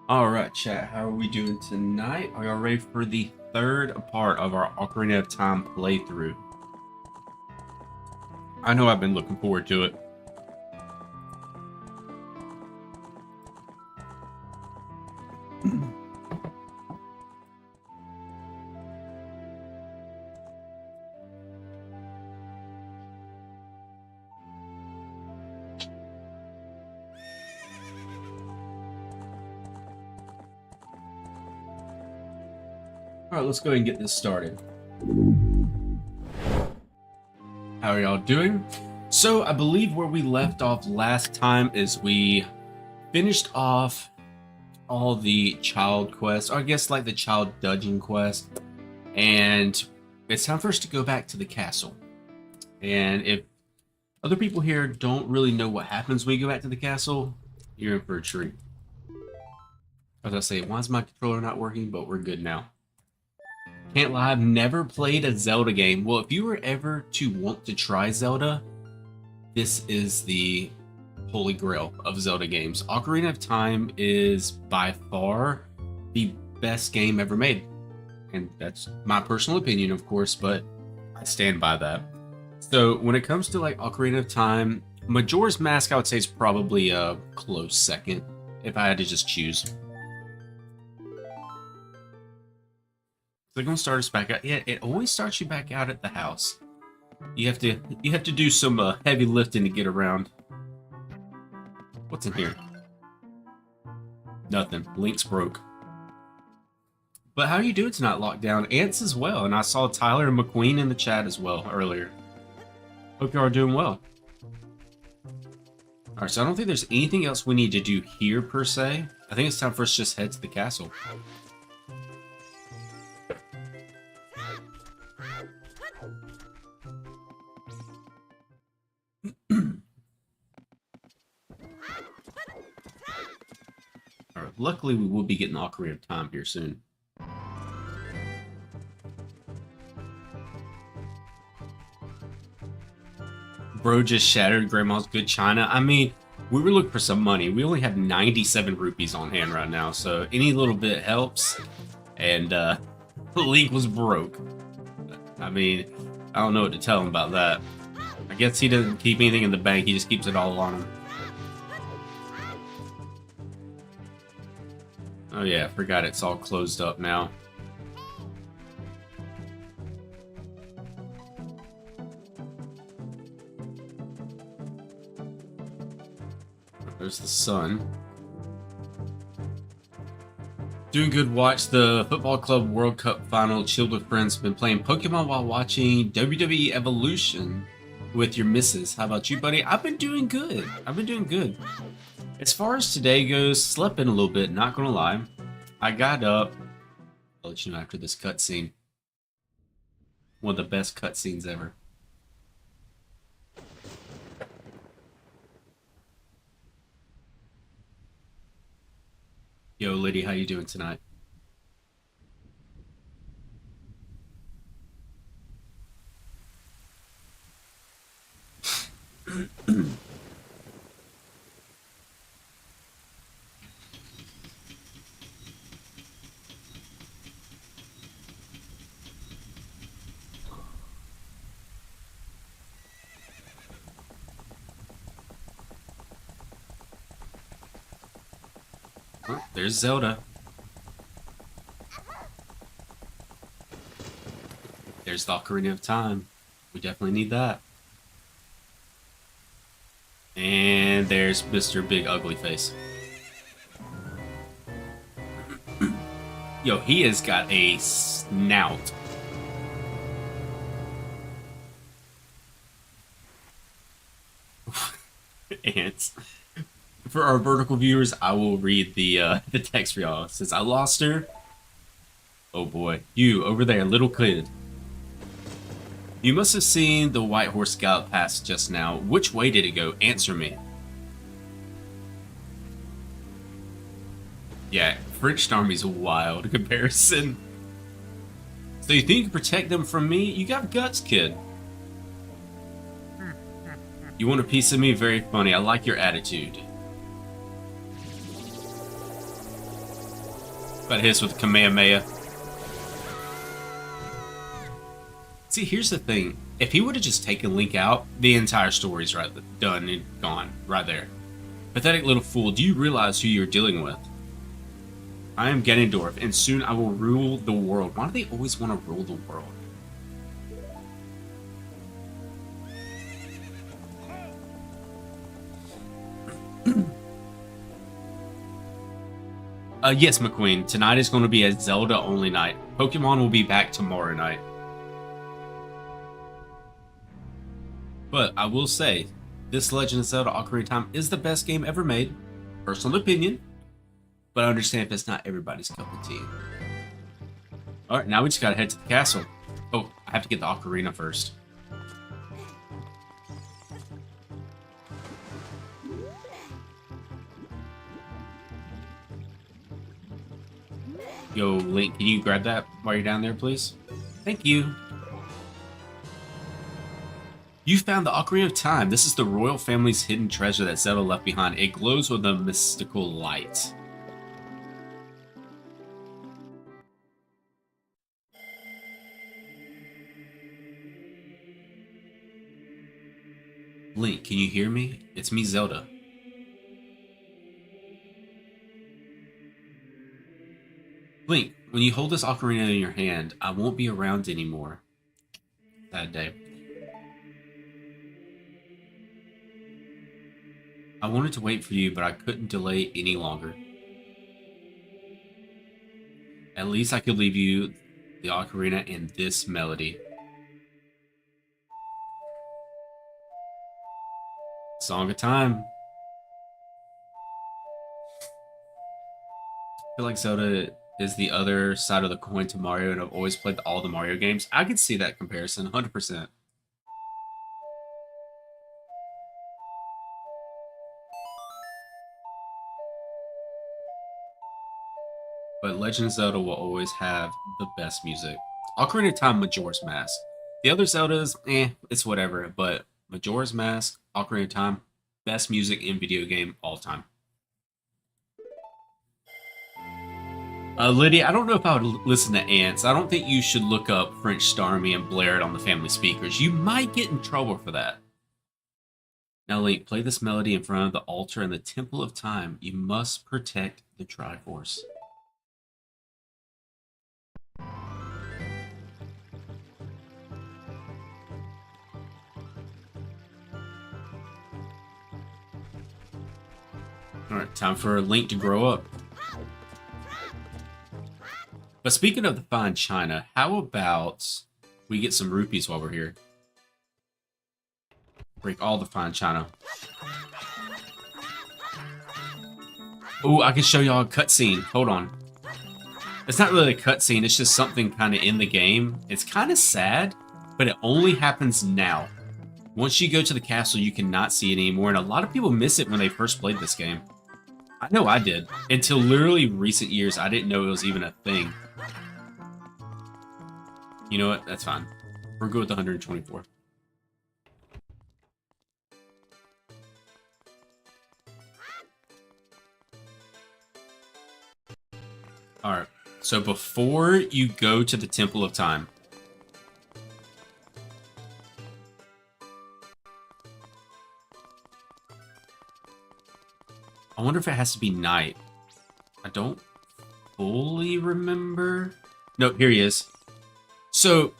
Alright, chat, how are we doing tonight? Are y'all ready for the third part of our Ocarina of Time playthrough? I know I've been looking forward to it. Alright, let's go ahead and get this started. How are y'all doing? So, I believe where we left off last time is we finished off all the child quests, or I guess like the child dungeon quest, and it's time for us to go back to the castle. And if other people here don't really know what happens when you go back to the castle, you're in for a treat. As I say, why is my controller not working? But we're good now. Can't lie, I've never played a Zelda game. Well, if you were ever to want to try Zelda, this is the holy grail of Zelda games. Ocarina of Time is by far the best game ever made. And that's my personal opinion, of course, but I stand by that. So when it comes to like Ocarina of Time, Majora's Mask I would say is probably a close second if I had to just choose. They're gonna start us back out. Yeah, it always starts you back out at the house. You have to do some heavy lifting to get around. What's in here? Nothing. Link's broke. But how are you doing tonight, Lockdown? Ants as well, and I saw Tyler and McQueen in the chat as well earlier. Hope you are doing well. Alright, so I don't think there's anything else we need to do here per se. I think it's time for us to just head to the castle. Alright, luckily we will be getting Ocarina of Time here soon. Bro just shattered Grandma's good china. I mean, we were looking for some money. We only have 97 rupees on hand right now, so any little bit helps. And Link was broke. I mean, I don't know what to tell him about that. I guess he doesn't keep anything in the bank, he just keeps it all on him. Oh yeah, I forgot it's all closed up now. There's the sun. Doing good. Watch the Football Club World Cup final. Chilled with friends. Been playing Pokemon while watching WWE Evolution with your missus. How about you, buddy? I've been doing good. As far as today goes, slept in a little bit, not gonna lie. I got up. I'll let you know after this cutscene. One of the best cutscenes ever. Yo, Liddy, how you doing tonight? Oh, there's Zelda. There's the Ocarina of Time. We definitely need that. And there's Mr. Big Ugly Face. Yo, he has got a snout. Ants. For our vertical viewers, I will read the text for y'all. It says, I lost her. Oh boy. You, over there, little kid. You must have seen the white horse gallop past just now. Which way did it go? Answer me. Yeah, French Army's a wild comparison. So you think you can protect them from me? You got guts, kid. You want a piece of me? Very funny. I like your attitude. But hits with Kamehameha. See, here's the thing. If he would have just taken Link out, the entire story's right done and gone. Right there. Pathetic little fool, do you realize who you're dealing with? I am Ganondorf, and soon I will rule the world. Why do they always want to rule the world? Yes, McQueen. Tonight is going to be a Zelda-only night. Pokemon will be back tomorrow night. But I will say, this Legend of Zelda Ocarina of Time is the best game ever made. Personal opinion. But I understand if it's not everybody's cup of tea. Alright, now we just gotta head to the castle. Oh, I have to get the Ocarina first. Yo, Link, can you grab that while you're down there, please? Thank you. You found the Ocarina of Time. This is the royal family's hidden treasure that Zelda left behind. It glows with a mystical light. Link, can you hear me? It's me, Zelda. Link, when you hold this ocarina in your hand, I won't be around anymore. That day. I wanted to wait for you, but I couldn't delay any longer. At least I could leave you the ocarina and this melody. Song of Time. I feel like Zelda is the other side of the coin to Mario, and I've always played all the Mario games. I could see that comparison, 100%. But Legend of Zelda will always have the best music. Ocarina of Time, Majora's Mask. The other Zeldas, it's whatever. But Majora's Mask, Ocarina of Time, best music in video game all time. Lydia, I don't know if I would listen to Ants. I don't think you should look up French Starmie and blare it on the family speakers. You might get in trouble for that. Now, Link, play this melody in front of the altar in the Temple of Time. You must protect the Triforce. Alright, time for Link to grow up. But speaking of the fine china, how about we get some rupees while we're here? Break all the fine china. Oh, I can show y'all a cutscene. Hold on. It's not really a cutscene, it's just something kind of in the game. It's kind of sad, but it only happens now. Once you go to the castle, you cannot see it anymore, and a lot of people miss it when they first played this game. I know I did. Until literally recent years, I didn't know it was even a thing. You know what? That's fine. We're good with 124. Alright. So before you go to the Temple of Time, I wonder if it has to be night. I don't fully remember. No, here he is. So,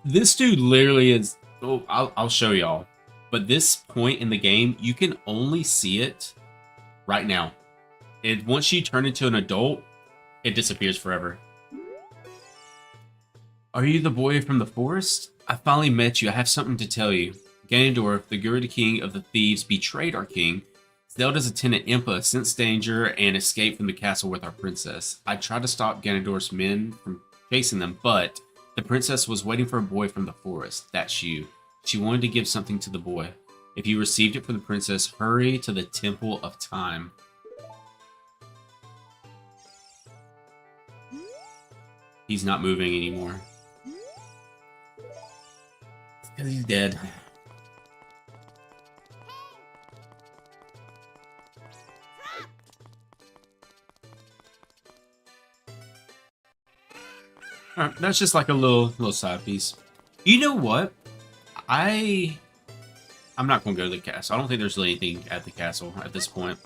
this dude literally is... Oh, I'll show y'all. But this point in the game, you can only see it right now. Once you turn into an adult, it disappears forever. Are you the boy from the forest? I finally met you. I have something to tell you. Ganondorf, the Gurita King of the Thieves, betrayed our king. Zelda's attendant Impa sensed danger and escaped from the castle with our princess. I tried to stop Ganondorf's men from chasing them, but the princess was waiting for a boy from the forest. That's you. She wanted to give something to the boy. If you received it for the princess, hurry to the Temple of Time. He's not moving anymore. Because he's dead. That's just like a little side piece. You know what? I I'm not gonna go to the castle. I don't think there's really anything at the castle at this point.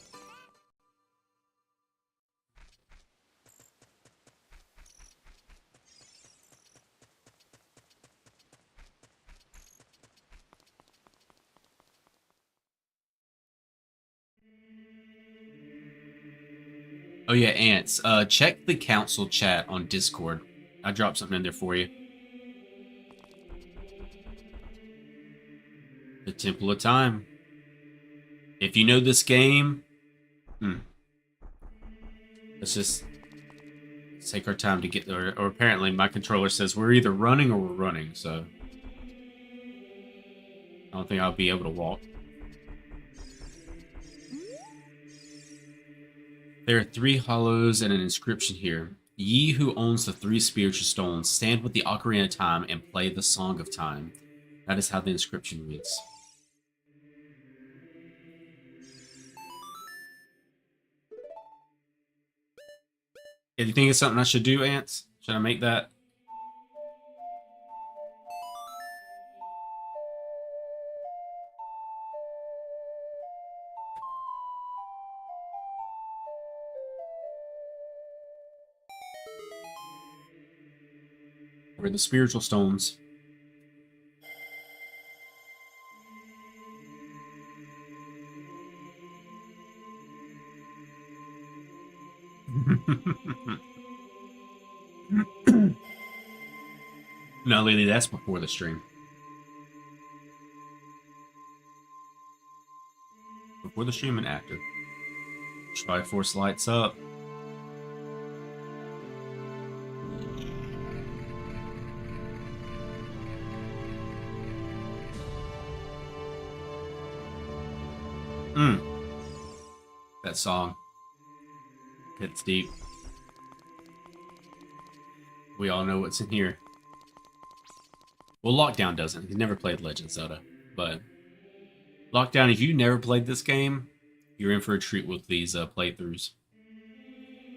Oh yeah, ants. Check the council chat on Discord. I dropped something in there for you. The Temple of Time. If you know this game, let's just take our time to get there. Or apparently my controller says we're either running or we're running, so I don't think I'll be able to walk. There are 3 hollows and an inscription here. Ye who owns the 3 spiritual stones, stand with the Ocarina of Time and play the Song of Time. That is how the inscription reads. Do you think it's something I should do, Ants? Should I make that? Or the spiritual stones? No, Lily, that's before the stream. Before the stream and after. Triforce lights up. That song. Hits deep. We all know what's in here. Well, Lockdown doesn't. He's never played Legend of Zelda. But Lockdown, if you never played this game, you're in for a treat with these playthroughs.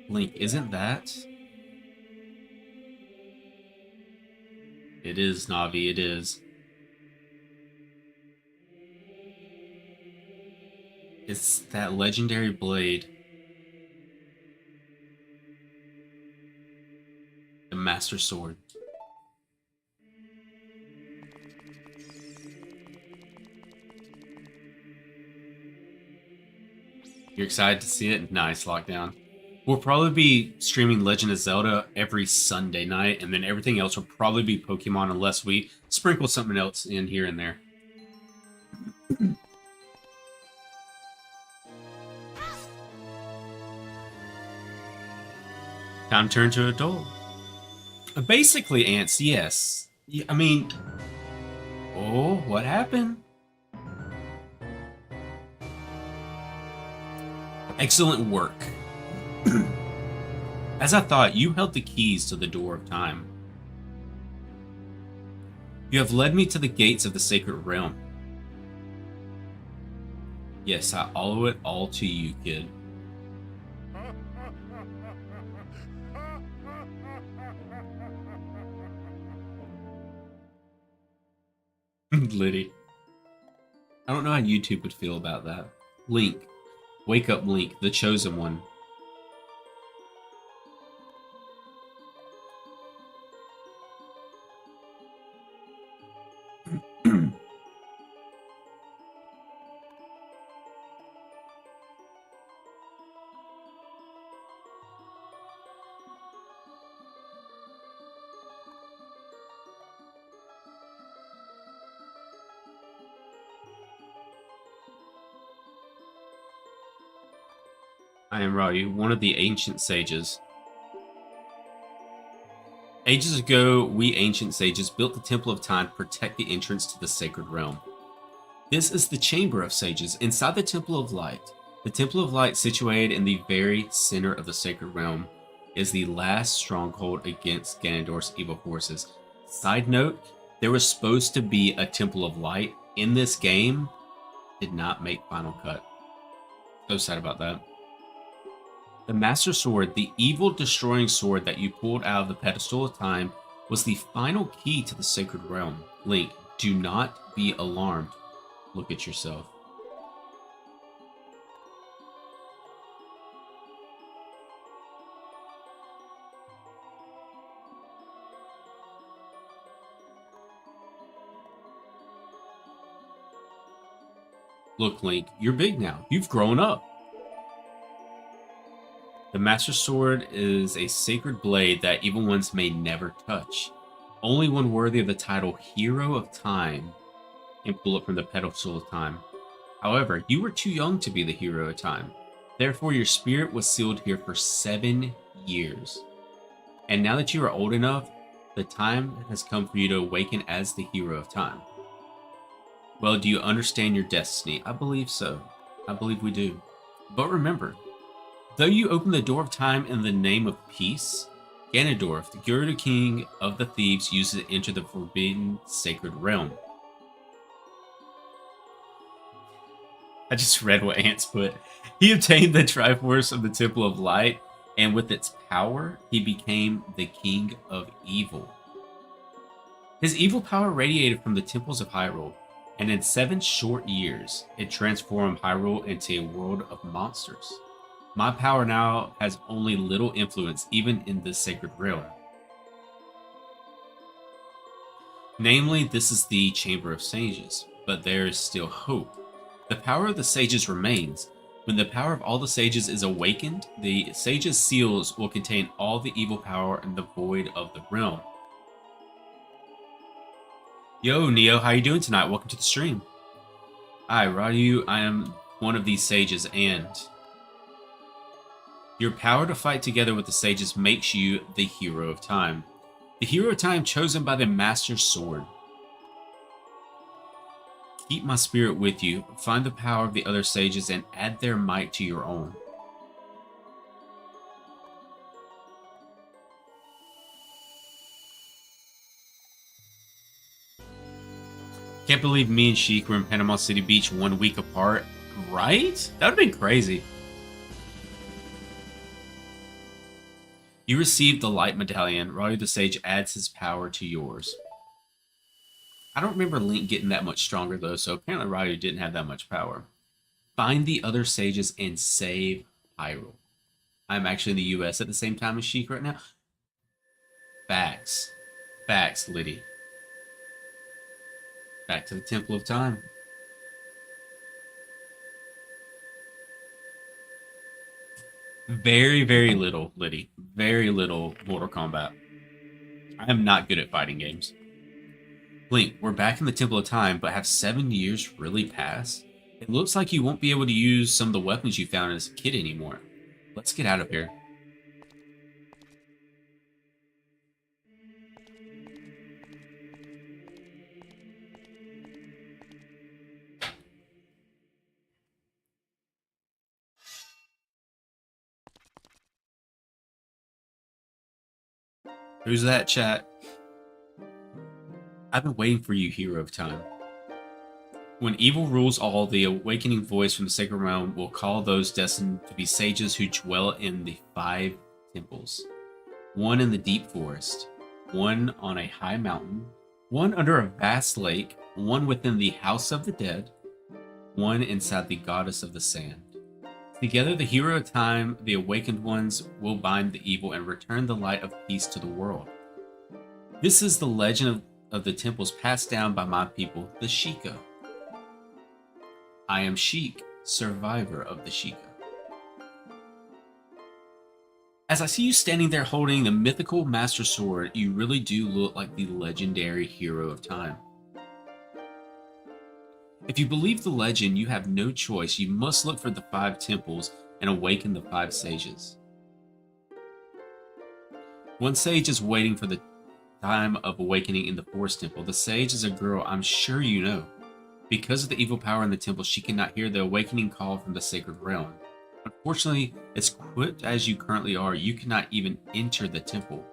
Link, isn't that? It is, Navi, it is. It's that legendary blade. The Master Sword. You're excited to see it? Nice, Lockdown. We'll probably be streaming Legend of Zelda every Sunday night, and then everything else will probably be Pokemon unless we sprinkle something else in here and there. Time to turn to adult. Basically, Ants, yes. I mean... Oh, what happened? Excellent work. As I thought, you held the keys to the door of time. You have led me to the gates of the sacred realm. Yes, I owe it all to you, kid. Liddy. I don't know how YouTube would feel about that. Link. Wake up, Link, the chosen one. I am Ryu, one of the ancient sages. Ages ago, we ancient sages built the Temple of Time to protect the entrance to the sacred realm. This is the Chamber of Sages inside the Temple of Light. The Temple of Light, situated in the very center of the sacred realm, is the last stronghold against Ganondorf's evil forces. Side note, there was supposed to be a Temple of Light in this game. Did not make Final Cut. So sad about that. The Master Sword, the evil destroying sword that you pulled out of the pedestal of time, was the final key to the Sacred Realm. Link, do not be alarmed. Look at yourself. Look, Link, you're big now. You've grown up. The Master Sword is a sacred blade that evil ones may never touch. Only one worthy of the title Hero of Time can pull it from the pedestal of time. However, you were too young to be the Hero of Time. Therefore, your spirit was sealed here for 7 years. And now that you are old enough, the time has come for you to awaken as the Hero of Time. Well, do you understand your destiny? I believe so. I believe we do. But remember, though you open the door of time in the name of peace, Ganondorf, the Gerudo King of the Thieves, uses it to enter the forbidden sacred realm. I just read what Ants put. He obtained the Triforce of the Temple of Light, and with its power, he became the King of Evil. His evil power radiated from the temples of Hyrule, and in 7 short years, it transformed Hyrule into a world of monsters. My power now has only little influence even in this sacred realm. Namely, this is the Chamber of Sages, but there is still hope. The power of the sages remains. When the power of all the sages is awakened, the sages' seals will contain all the evil power in the void of the realm. Yo, Neo, how you doing tonight? Welcome to the stream. Hi, Ryu, I am one of these sages, and your power to fight together with the sages makes you the Hero of Time. The Hero of Time chosen by the Master Sword. Keep my spirit with you, find the power of the other sages, and add their might to your own. Can't believe me and Sheik were in Panama City Beach 1 week apart. Right? That would have been crazy. You received the Light Medallion. Ryu the Sage adds his power to yours. I don't remember Link getting that much stronger, though, so apparently Ryu didn't have that much power. Find the other sages and save Hyrule. I'm actually in the US at the same time as Sheik right now. Facts. Facts, Liddy. Back to the Temple of Time. Very, very little, Liddy. Very little Mortal Kombat. I am not good at fighting games. Link, we're back in the Temple of Time, but have 7 years really passed? It looks like you won't be able to use some of the weapons you found as a kid anymore. Let's get out of here. Who's that, chat? I've been waiting for you, Hero of Time. When evil rules all, the awakening voice from the sacred realm will call those destined to be sages who dwell in the 5 temples. 1 in the deep forest, 1 on a high mountain, 1 under a vast lake, 1 within the house of the dead, 1 inside the goddess of the sand. Together, the Hero of Time, the awakened ones, will bind the evil and return the light of peace to the world. This is the legend of the temples passed down by my people, the Sheikah. I am Sheik, survivor of the Sheikah. As I see you standing there holding the mythical Master Sword, you really do look like the legendary Hero of Time. If you believe the legend, you have no choice. You must look for the 5 temples and awaken the 5 sages. 1 sage is waiting for the time of awakening in the Forest Temple. The sage is a girl I'm sure you know. Because of the evil power in the temple, she cannot hear the awakening call from the sacred realm. Unfortunately, as equipped as you currently are, you cannot even enter the temple.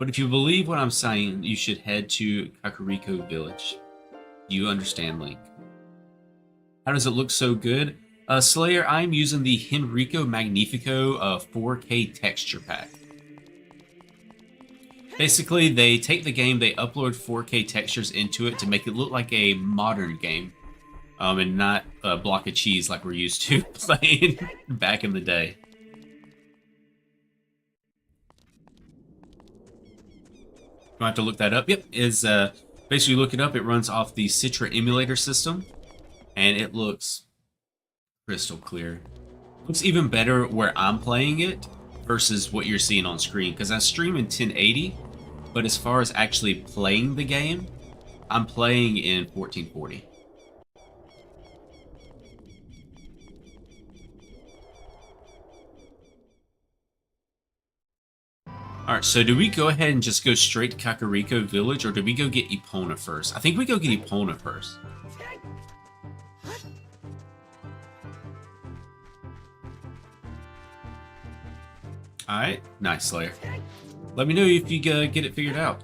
But if you believe what I'm saying, you should head to Kokiri Village. Do you understand, Link? How does it look so good? Slayer, I'm using the Henriko Magnifico 4K texture pack. Basically, they take the game, they upload 4K textures into it to make it look like a modern game, and not a block of cheese like we're used to playing back in the day. You have to look that up. Yep, is basically look it up. It runs off the Citra emulator system, and it looks crystal clear. Looks even better where I'm playing it versus what you're seeing on screen, because I stream in 1080, but as far as actually playing the game, I'm playing in 1440. Alright, so do we go ahead and just go straight to Kakariko Village, or do we go get Epona first? I think we go get Epona first. Alright, nice, Slayer. Let me know if you get it figured out.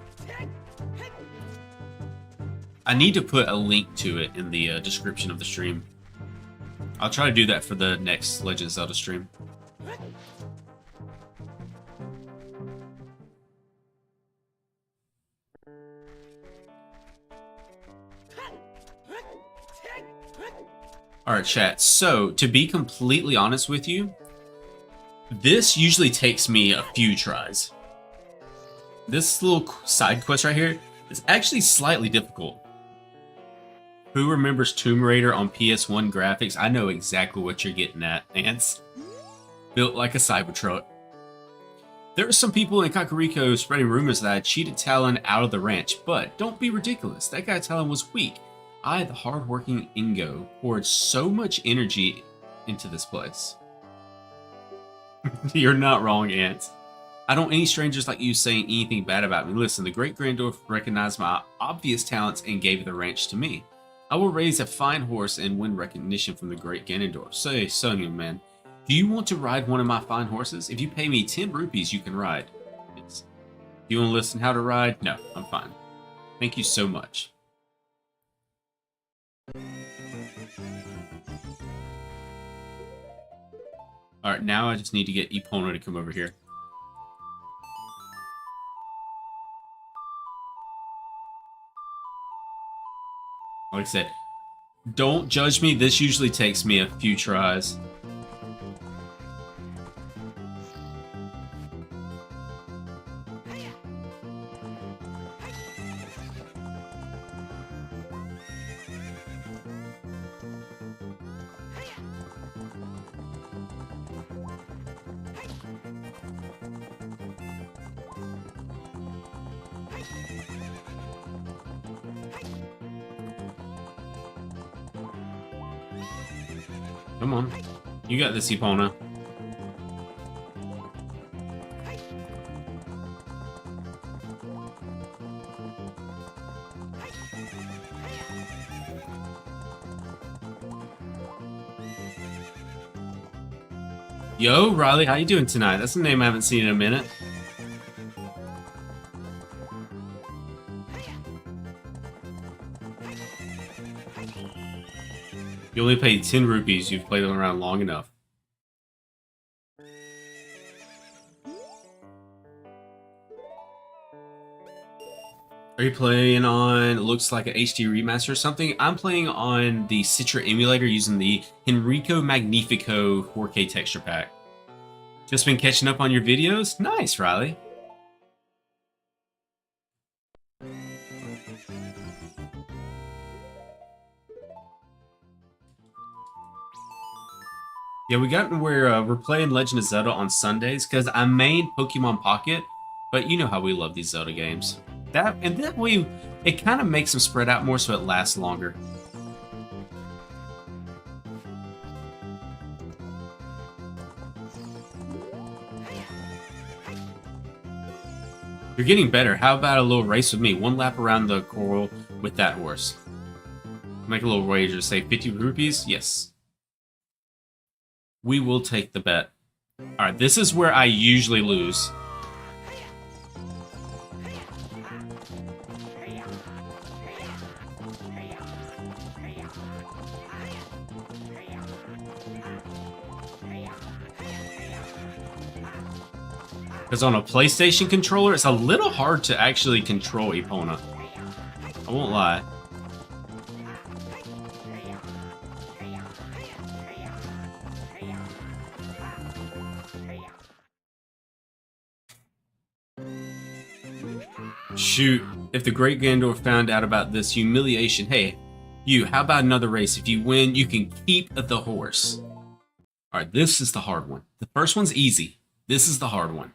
I need to put a link to it in the description of the stream. I'll try to do that for the next Legend of Zelda stream. Alright, chat. So, to be completely honest with you, this usually takes me a few tries. This little side quest right here is actually slightly difficult. Who remembers Tomb Raider on PS1 graphics? I know exactly what you're getting at, Ants. Built like a Cybertruck. There are some people in Kakariko spreading rumors that I cheated Talon out of the ranch, but don't be ridiculous. That guy Talon was weak. I, the hard-working Ingo, poured so much energy into this place. You're not wrong, Ants. I don't want any strangers like you saying anything bad about me. Listen, the great Ganondorf recognized my obvious talents and gave the ranch to me. I will raise a fine horse and win recognition from the great Ganondorf. Say, son, young man, do you want to ride one of my fine horses? If you pay me 10 rupees, you can ride. Yes. Do you want to listen how to ride? No, I'm fine. Thank you so much. Alright, now I just need to get Epona to come over here. Like I said, don't judge me. This usually takes me a few tries. Come on. You got this, Epona. Yo, Riley, how you doing tonight? That's a name I haven't seen in a minute. You only paid 10 rupees. You've played them around long enough. Are you playing on, looks like an HD remaster or something? I'm playing on the Citra emulator using the Henriko Magnifico 4K texture pack. Just been catching up on your videos? Nice, Riley. Yeah, we got where we're playing Legend of Zelda on Sundays because I main Pokemon Pocket, but you know how we love these Zelda games. That way, it kind of makes them spread out more so it lasts longer. You're getting better. How about a little race with me? One lap around the coral with that horse. Make a little wager. Say 50 rupees? Yes. We will take the bet. Alright, this is where I usually lose. Because on a PlayStation controller, it's a little hard to actually control Epona. I won't lie. Shoot, if the great Ganondorf found out about this humiliation, hey, you, how about another race? If you win, you can keep the horse. Alright, this is the hard one. The first one's easy. This is the hard one.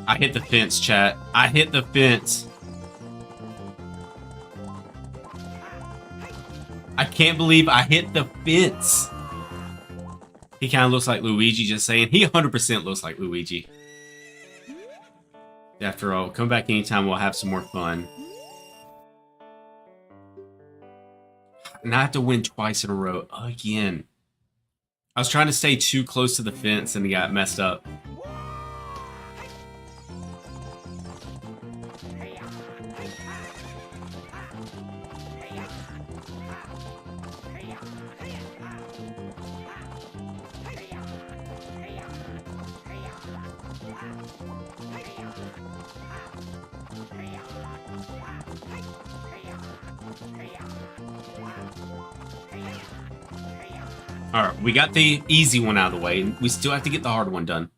I hit the fence, chat. I hit the fence. I can't believe I hit the fence. He kind of looks like Luigi, just saying. He 100% looks like Luigi. After all, come back anytime, we'll have some more fun. And I have to win twice in a row again. I was trying to stay too close to the fence and it got messed up. Alright, we got the easy one out of the way. We still have to get the hard one done.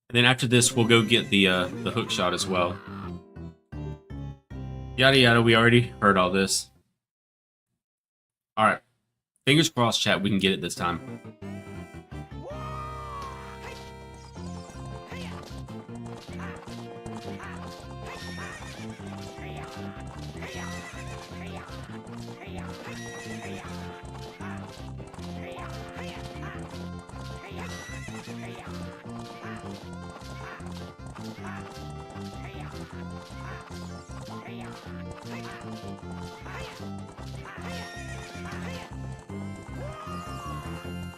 And then after this, we'll go get the hook shot as well. Yada yada, we already heard all this. Alright. Fingers crossed, chat, we can get it this time.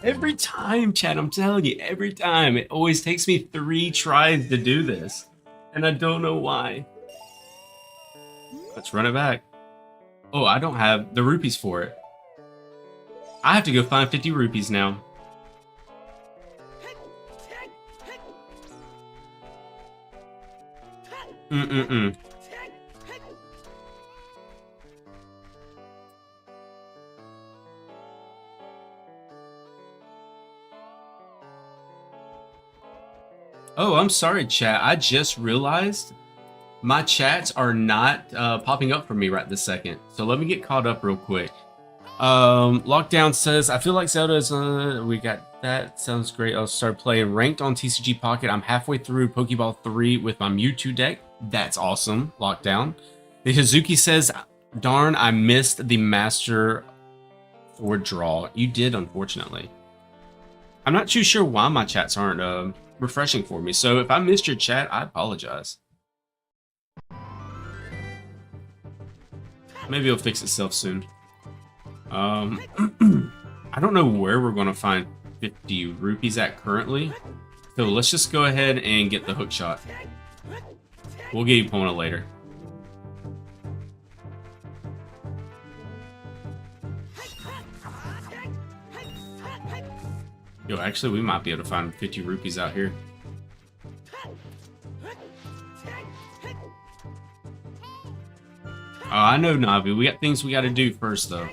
Every time, chat, I'm telling you, every time. It always takes me 3 tries to do this. And I don't know why. Let's run it back. Oh, I don't have the rupees for it. I have to go find 50 rupees now. Oh, I'm sorry, chat. I just realized my chats are not popping up for me right this second. So let me get caught up real quick. Lockdown says, I feel like Zelda is, we got that. Sounds great. I'll start playing ranked on TCG Pocket. I'm halfway through Pokeball 3 with my Mewtwo deck. That's awesome. Lockdown. The Hazuki says, darn, I missed the Master for draw. You did, unfortunately. I'm not too sure why my chats aren't refreshing for me. So if I missed your chat, I apologize. Maybe it'll fix itself soon. I don't know where we're going to find 50 rupees at currently. So let's just go ahead and get the hook shot. We'll get Epona later. Yo, actually, we might be able to find 50 rupees out here. Oh, I know, Navi. We got things we got to do first, though.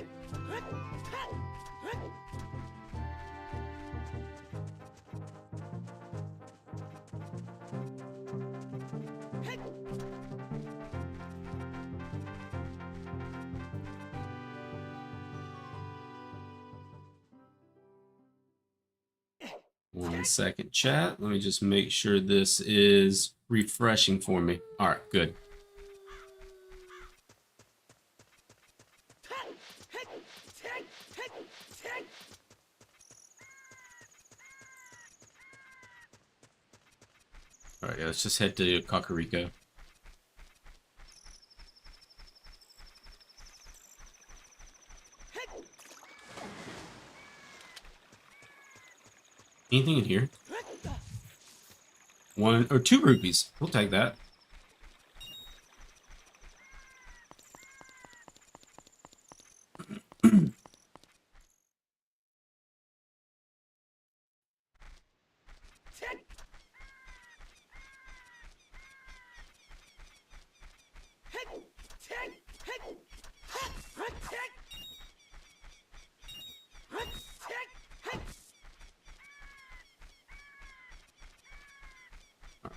One second, chat. Let me just make sure this is refreshing for me. All right, good. Alright, yeah, let's just head to Kakariko. Anything in here? 1 or 2 rupees. We'll take that.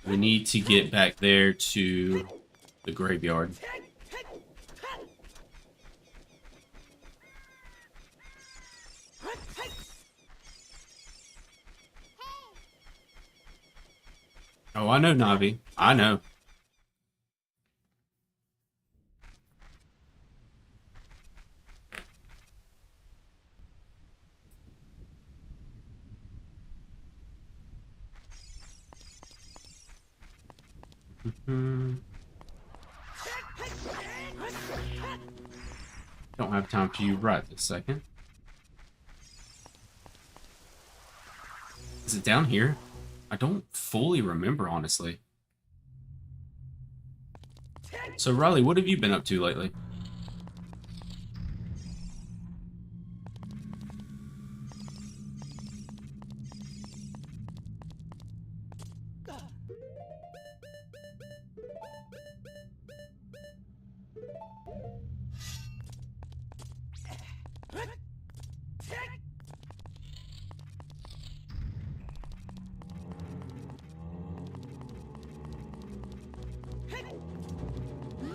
We need to get back there to the graveyard. Oh, I know, Navi. I know. Don't have time for you right this second. Is it down here? I don't fully remember, honestly. So, Riley, what have you been up to lately?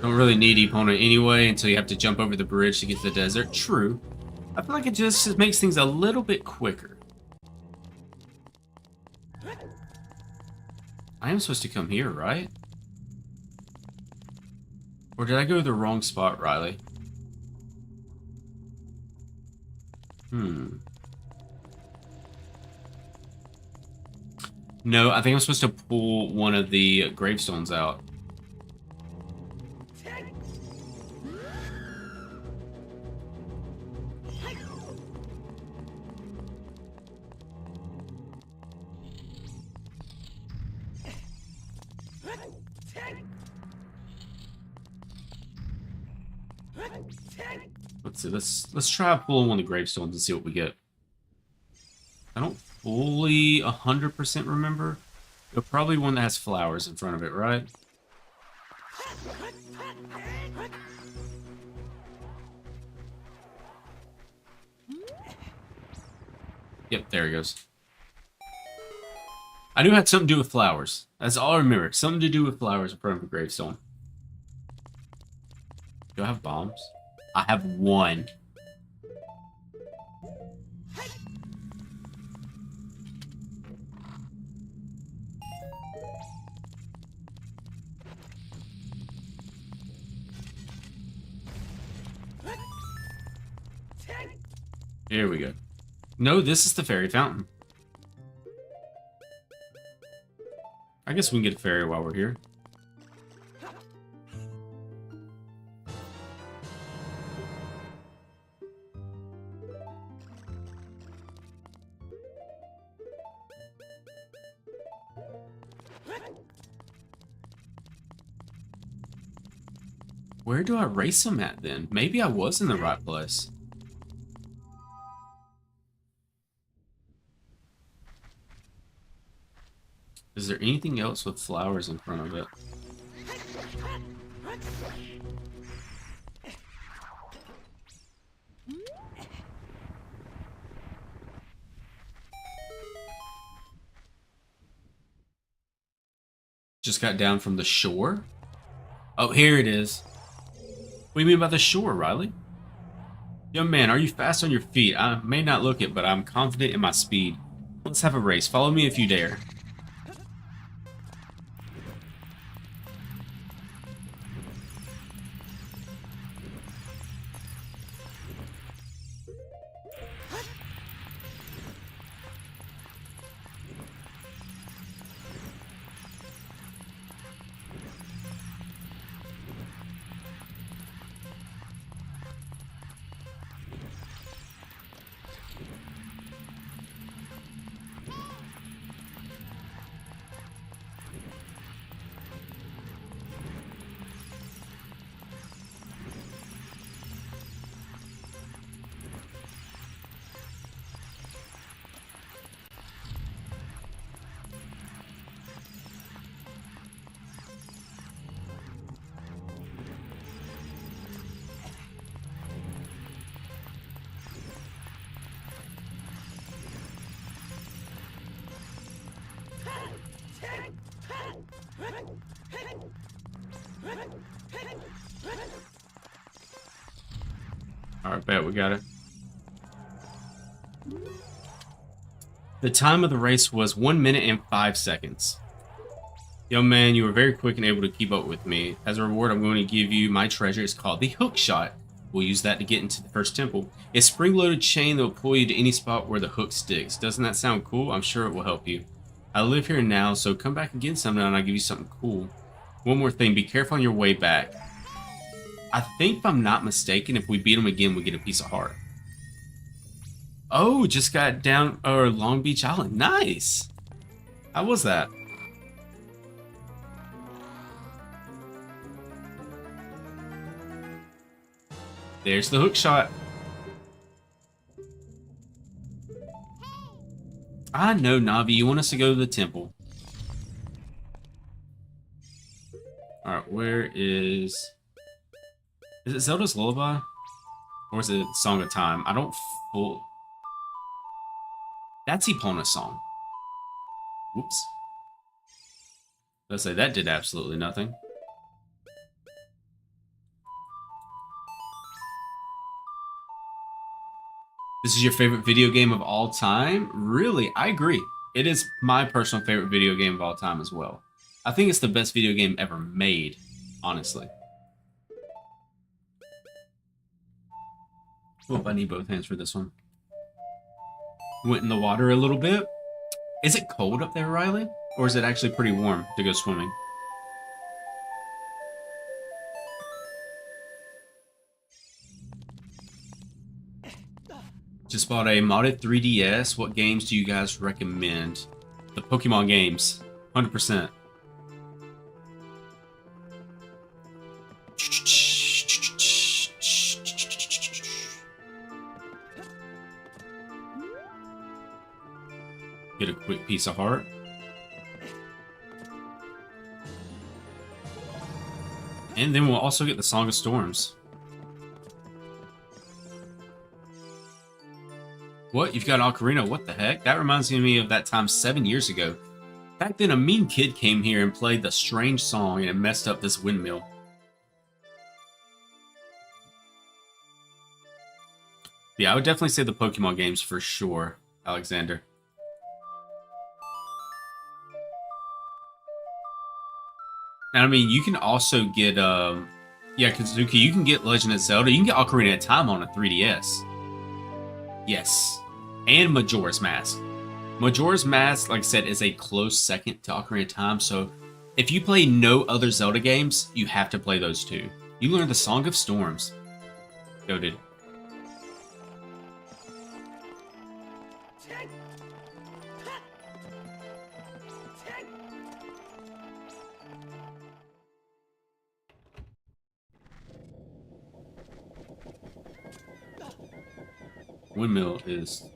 Don't really need Epona anyway until you have to jump over the bridge to get to the desert. True. I feel like it just makes things a little bit quicker. I am supposed to come here, right? Or did I go to the wrong spot, Riley? No, I think I'm supposed to pull one of the gravestones out. Let's see. Let's try pulling one of the gravestones and see what we get. I don't fully 100% remember. But probably one that has flowers in front of it, right? Yep, there he goes. I knew it had something to do with flowers. That's all I remember. Something to do with flowers in front of a gravestone. Do I have bombs? I have 1. Here we go. No, this is the fairy fountain. I guess we can get a fairy while we're here. Where do I race them at then? Maybe I was in the right place. Is there anything else with flowers in front of it? Just got down from the shore? Oh, here it is. What do you mean by the shore, Riley? Young man, are you fast on your feet? I may not look it, but I'm confident in my speed. Let's have a race. Follow me if you dare. Alright, bet we got it. The time of the race was 1 minute and 5 seconds. Young man, you were very quick and able to keep up with me. As a reward, I'm going to give you my treasure. It's called the hook shot. We'll use that to get into the first temple. It's a spring-loaded chain that will pull you to any spot where the hook sticks. Doesn't that sound cool? I'm sure it will help you. I live here now, so come back again sometime and I'll give you something cool. One more thing, be careful on your way back. I think if I'm not mistaken, if we beat him again, we get a piece of heart. Oh, just got down Long Beach Island. Nice. How was that? There's the hook shot. I know, Navi. You want us to go to the temple. Alright, where is... Is it Zelda's Lullaby? Or is it Song of Time? I don't full... That's Epona's song. Whoops. Let's say that did absolutely nothing. This is your favorite video game of all time? Really? I agree. It is my personal favorite video game of all time as well. I think it's the best video game ever made, honestly. Oop, I need both hands for this one. Went in the water a little bit. Is it cold up there, Riley? Or is it actually pretty warm to go swimming? Just bought a modded 3DS. What games do you guys recommend? The Pokemon games. 100%. Get a quick piece of heart. And then we'll also get the Song of Storms. What? You've got Ocarina? What the heck? That reminds me of that time 7 years ago. Back then, a mean kid came here and played the strange song and it messed up this windmill. Yeah, I would definitely say the Pokemon games for sure, Alexander. And I mean, you can also get, yeah, Kazuki, you can get Legend of Zelda. You can get Ocarina of Time on a 3DS. Yes. And Majora's Mask. Majora's Mask, like I said, is a close second to Ocarina of Time. So if you play no other Zelda games, you have to play those two. You learn the Song of Storms. Go, dude. Windmill is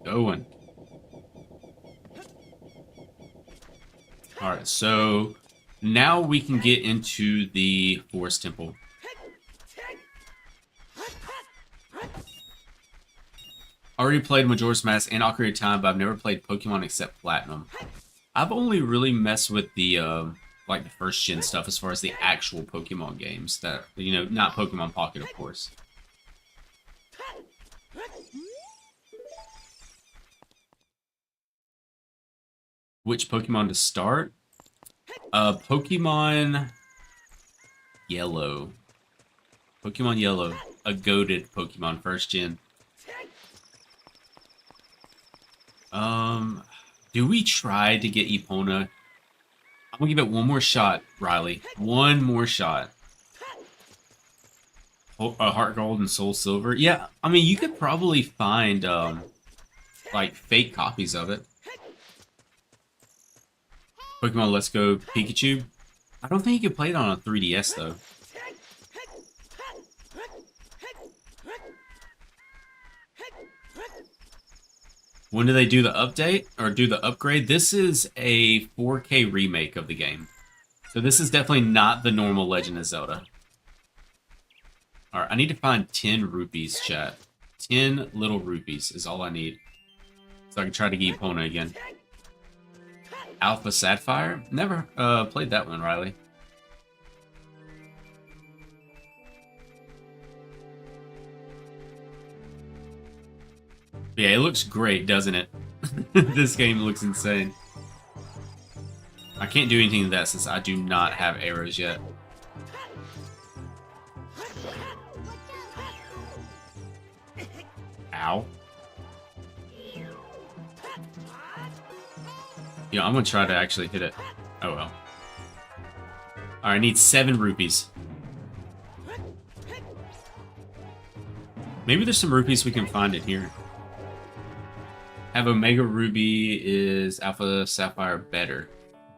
going. Alright, so now we can get into the Forest Temple. I already played Majora's Mask and Ocarina of Time, but I've never played Pokemon except Platinum. I've only really messed with the like the first gen stuff as far as the actual Pokemon games that, you know, not Pokemon Pocket, of course. Which Pokemon to start? Pokemon Yellow. Pokemon Yellow. A goated Pokemon, first gen. Do we try to get Epona? I'm gonna give it one more shot, Riley. One more shot. Heart Gold and Soul Silver. Yeah, I mean, you could probably find, like, fake copies of it. Pokemon Let's Go Pikachu. I don't think you can play it on a 3DS, though. When do they do the update? Or do the upgrade? This is a 4K remake of the game. So this is definitely not the normal Legend of Zelda. Alright, I need to find 10 rupees, chat. 10 little rupees is all I need. So I can try to get Epona again. Alpha Sapphire? Never played that one, Riley. Yeah, it looks great, doesn't it? This game looks insane. I can't do anything to that since I do not have arrows yet. Ow. You know, I'm gonna try to actually hit it. Oh well. Alright, I need 7 rupees. Maybe there's some rupees we can find in here. Have Omega Ruby is Alpha Sapphire better?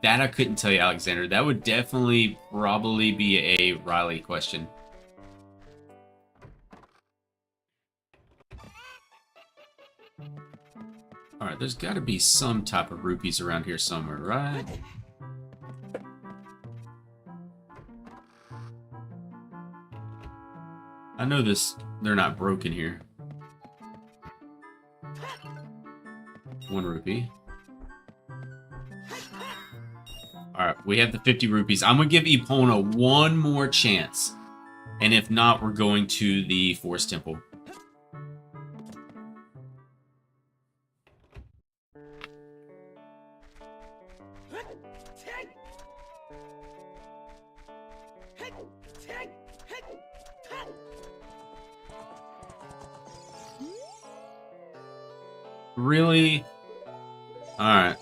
That I couldn't tell you, Alexander. That would definitely probably be a Riley question. Alright, there's got to be some type of rupees around here somewhere, right? I know this, they're not broken here. 1 rupee. Alright, we have the 50 rupees. I'm going to give Epona one more chance. And if not, we're going to the Forest Temple. Really? Alright.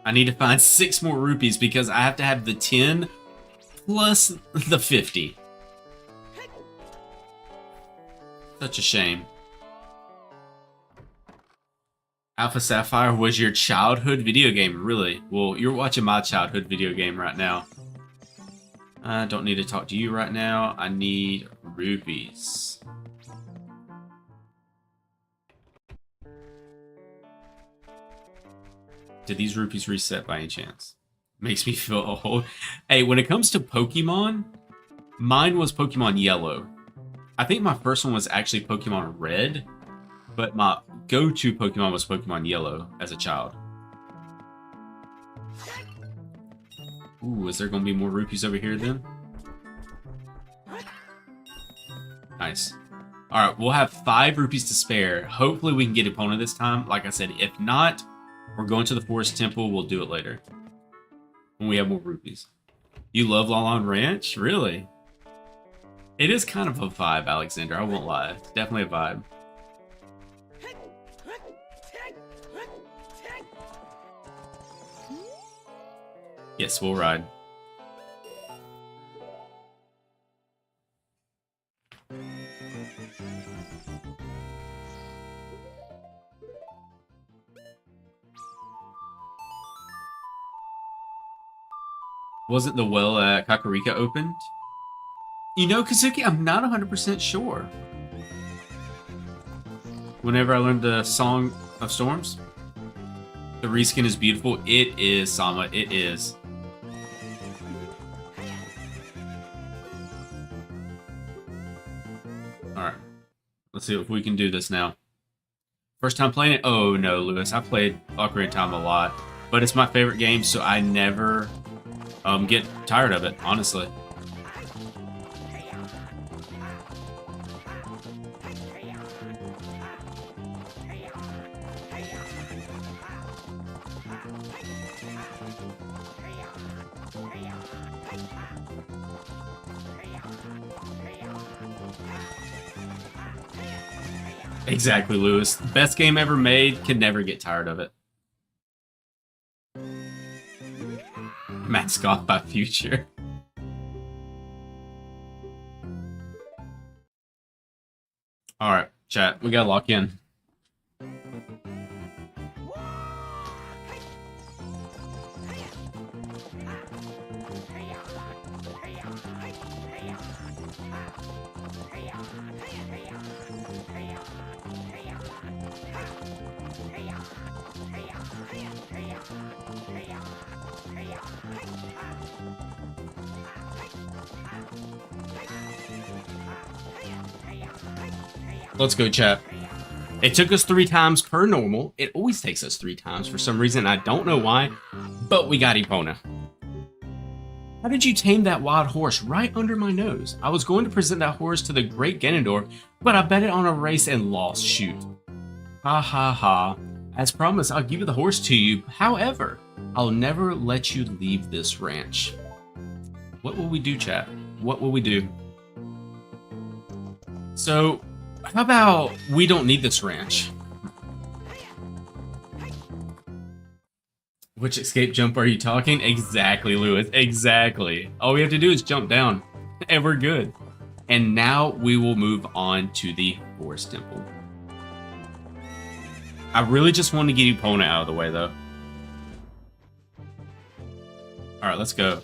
I need to find 6 more rupees because I have to have the 10 plus the 50. Such a shame. Alpha Sapphire was your childhood video game, really? Well, you're watching my childhood video game right now. I don't need to talk to you right now. I need rupees. Did these rupees reset by any chance? Makes me feel old. Hey, when it comes to Pokemon, mine was Pokemon Yellow. I think my first one was actually Pokemon Red, but my go-to Pokemon was Pokemon Yellow as a child. Ooh, is there going to be more rupees over here then? Nice. Alright, we'll have 5 rupees to spare. Hopefully we can get Epona this time. Like I said, if not, we're going to the Forest Temple. We'll do it later. When we have more rupees. You love Lalon Ranch? Really? It is kind of a vibe, Alexander. I won't lie. It's definitely a vibe. Yes, we'll ride. Wasn't the well at Kakarika opened? You know, Kazuki, I'm not 100% sure. Whenever I learned the Song of Storms, the reskin is beautiful. It is, Sama. It is. Alright. Let's see if we can do this now. First time playing it? Oh no, Lewis. I played Ocarina of Time a lot. But it's my favorite game, so I never get tired of it, honestly. Exactly, Lewis. Best game ever made, can never get tired of it. Mask off by Future. Alright, chat. We gotta lock in. Let's go, chat. It took us 3 times per normal. It always takes us 3 times for some reason. I don't know why, but we got Epona. How did you tame that wild horse right under my nose? I was going to present that horse to the great Ganondorf, but I bet it on a race and lost. Shoot. Ha ha ha. As promised, I'll give the horse to you. However, I'll never let you leave this ranch. What will we do, chat? What will we do? So, how about we don't need this ranch? Which escape jump are you talking? Exactly, Lewis. Exactly. All we have to do is jump down, and we're good. And now we will move on to the Forest Temple. I really just want to get Epona out of the way, though. Alright, let's go.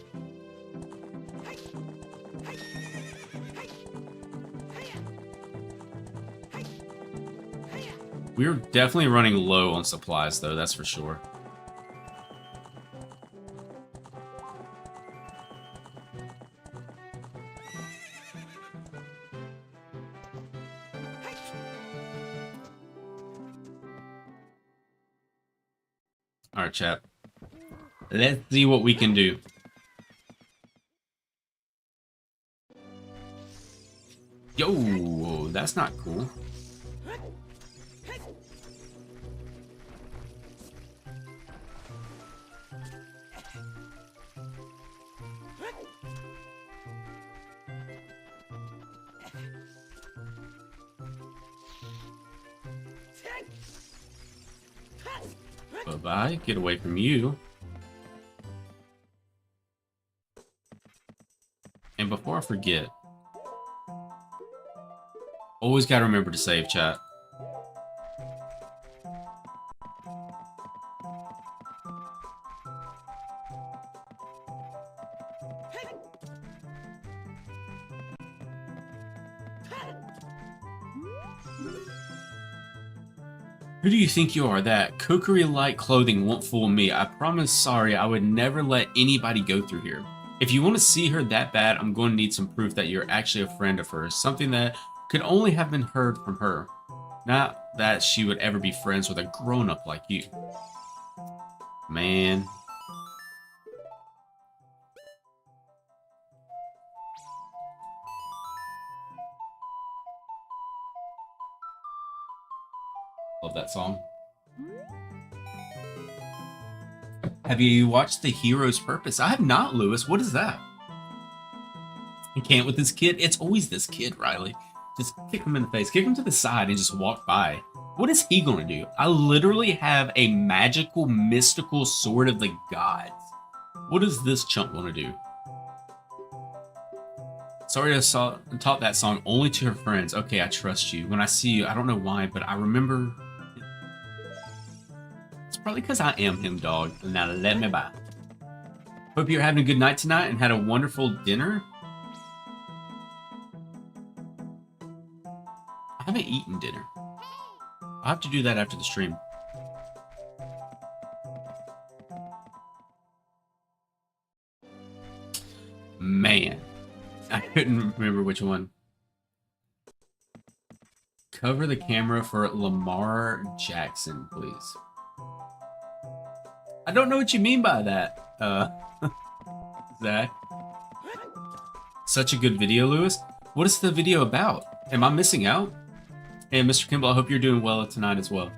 We're definitely running low on supplies, though, that's for sure. Alright, chat. Let's see what we can do. Yo, that's not cool. Bye-bye. Get away from you. And before I forget, always gotta remember to save, chat. Who do you think you are? That Kokiri-like clothing won't fool me. I promise, sorry, I would never let anybody go through here. If you want to see her that bad, I'm going to need some proof that you're actually a friend of hers. Something that could only have been heard from her. Not that she would ever be friends with a grown-up like you. Man. Love that song. Have you watched The Hero's Purpose? I have not, Lewis. What is that? You can't with this kid? It's always this kid, Riley. Just kick him in the face. Kick him to the side and just walk by. What is he going to do? I literally have a magical, mystical sword of the gods. What is this chump going to do? Sorry I taught that song only to her friends. Okay, I trust you. When I see you, I don't know why, but I remember... It's probably because I am him, dog. Now let me by. Hope you're having a good night tonight and had a wonderful dinner. I haven't eaten dinner. I'll have to do that after the stream. Man. I couldn't remember which one. Cover the camera for Lamar Jackson, please. I don't know what you mean by that, Zach. Such a good video, Lewis. What is the video about? Am I missing out? Hey, Mr. Kimball, I hope you're doing well tonight as well.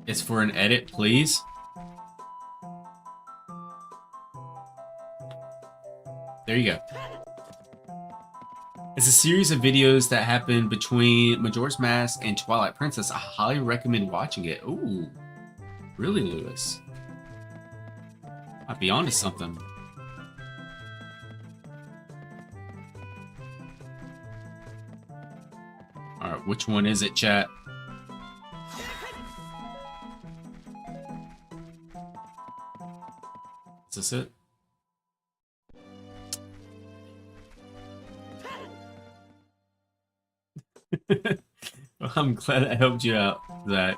It's for an edit, please. There you go. It's a series of videos that happen between Majora's Mask and Twilight Princess. I highly recommend watching it. Ooh, really, Lewis? Might be onto something. Alright, which one is it, chat? Is this it? Well, I'm glad I helped you out, Zach.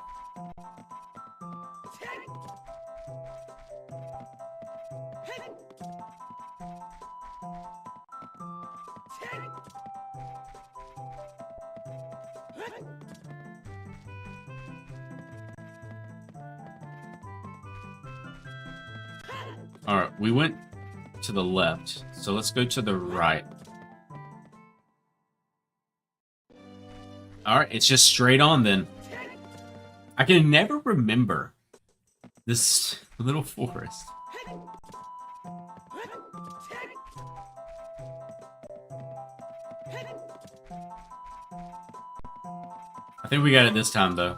Alright, we went to the left, so let's go to the right. Alright, it's just straight on then. I can never remember this little forest. I think we got it this time, though.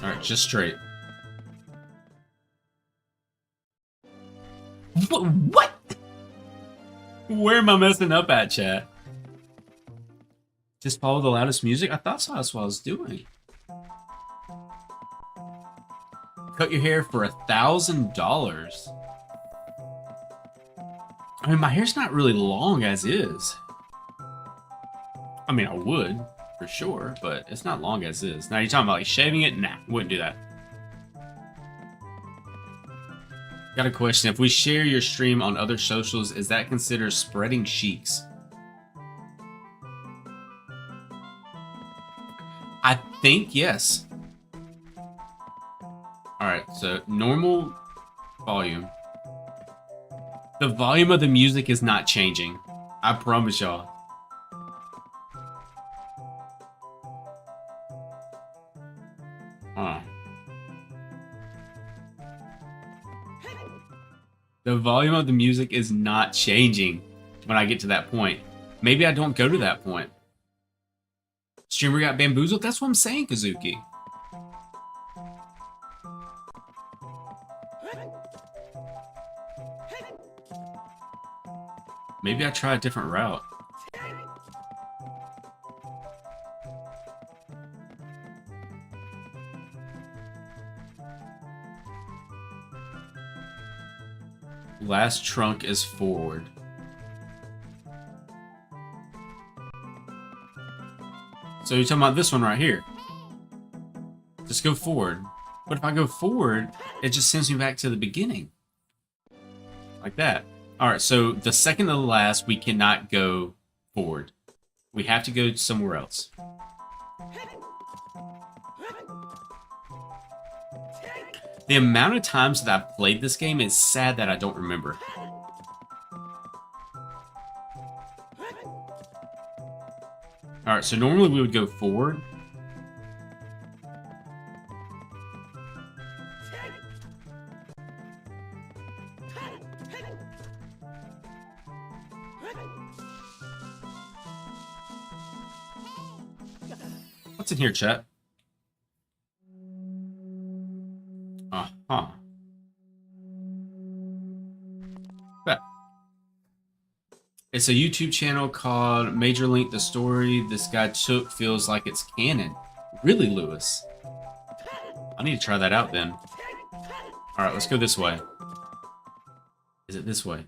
Alright, just straight. What? Where am I messing up at, chat? Just follow the loudest music? I thought so. That's what I was doing. Cut your hair for $1,000. I mean, my hair's not really long as is. I mean, I would, for sure, but it's not long as is. Now, you're talking about like shaving it? Nah, wouldn't do that. Got a question. If we share your stream on other socials, is that considered spreading cheeks? I think yes. Alright, so normal volume. The volume of the music is not changing. I promise y'all. The volume of the music is not changing when I get to that point. Maybe I don't go to that point. Streamer got bamboozled? That's what I'm saying, Kazuki. Maybe I try a different route. Last trunk is forward. So you're talking about this one right here. Just go forward. But if I go forward, it just sends me back to the beginning. Like that. Alright, so the second to the last, we cannot go forward. We have to go somewhere else. The amount of times that I've played this game is sad that I don't remember. Alright, so normally we would go forward. What's in here, chat? It's a YouTube channel called Major Link the Story. This guy took feels like it's canon. Really, Lewis? I need to try that out then. Alright, let's go this way. Is it this way?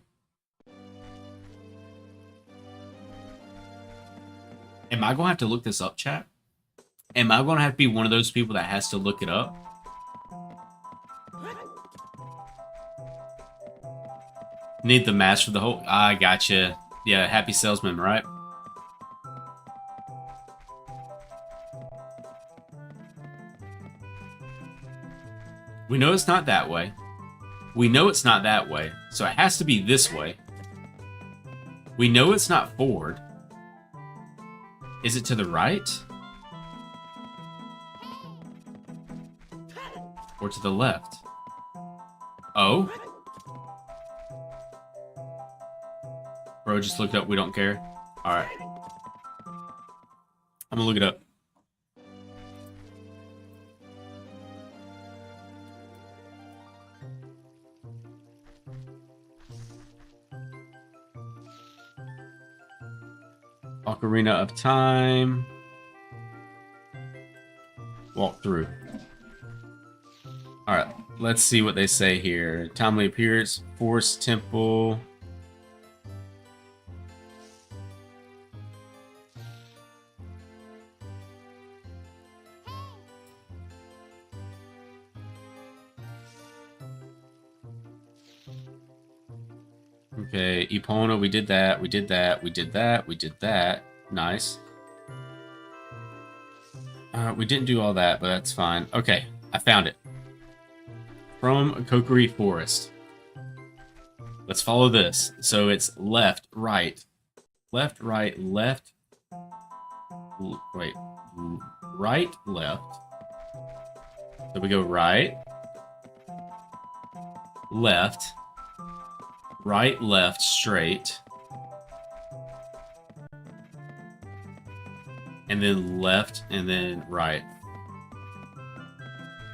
Am I going to have to look this up, chat? Am I going to have to be one of those people that has to look it up? Need the mask for the whole... I gotcha. Yeah, happy salesman, right? We know it's not that way. We know it's not that way, so it has to be this way. We know it's not forward. Is it to the right? Or to the left? Oh? Bro, just looked up. We don't care. Alright. I'm gonna look it up. Ocarina of Time. Walk through. Alright, let's see what they say here. Timely appearance, Forest Temple. Okay, Epona, we did that, we did that, we did that, we did that. Nice. Alright, we didn't do all that, but that's fine. Okay, I found it. From Kokiri Forest. Let's follow this. So it's left, right, left, right, left. Wait, right, left. So we go right, left, right, left, straight. And then left, and then right.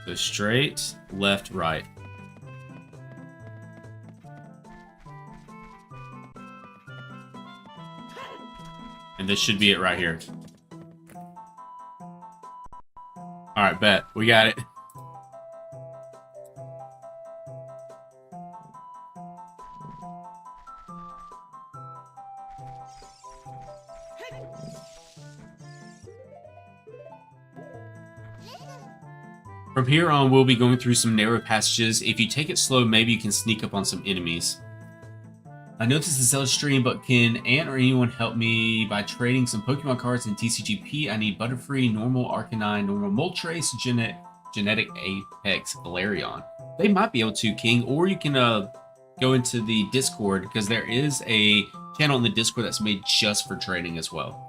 So straight, left, right. And this should be it right here. Alright, bet. We got it. From here on, we'll be going through some narrow passages. If you take it slow, maybe you can sneak up on some enemies. I know this is a Zelda stream, but can Ant or anyone help me by trading some Pokemon cards in TCGP? I need Butterfree, Normal Arcanine, Normal Moltres, Genetic Apex, Galarian. They might be able to, King, or you can go into the Discord, because there is a channel in the Discord that's made just for trading as well.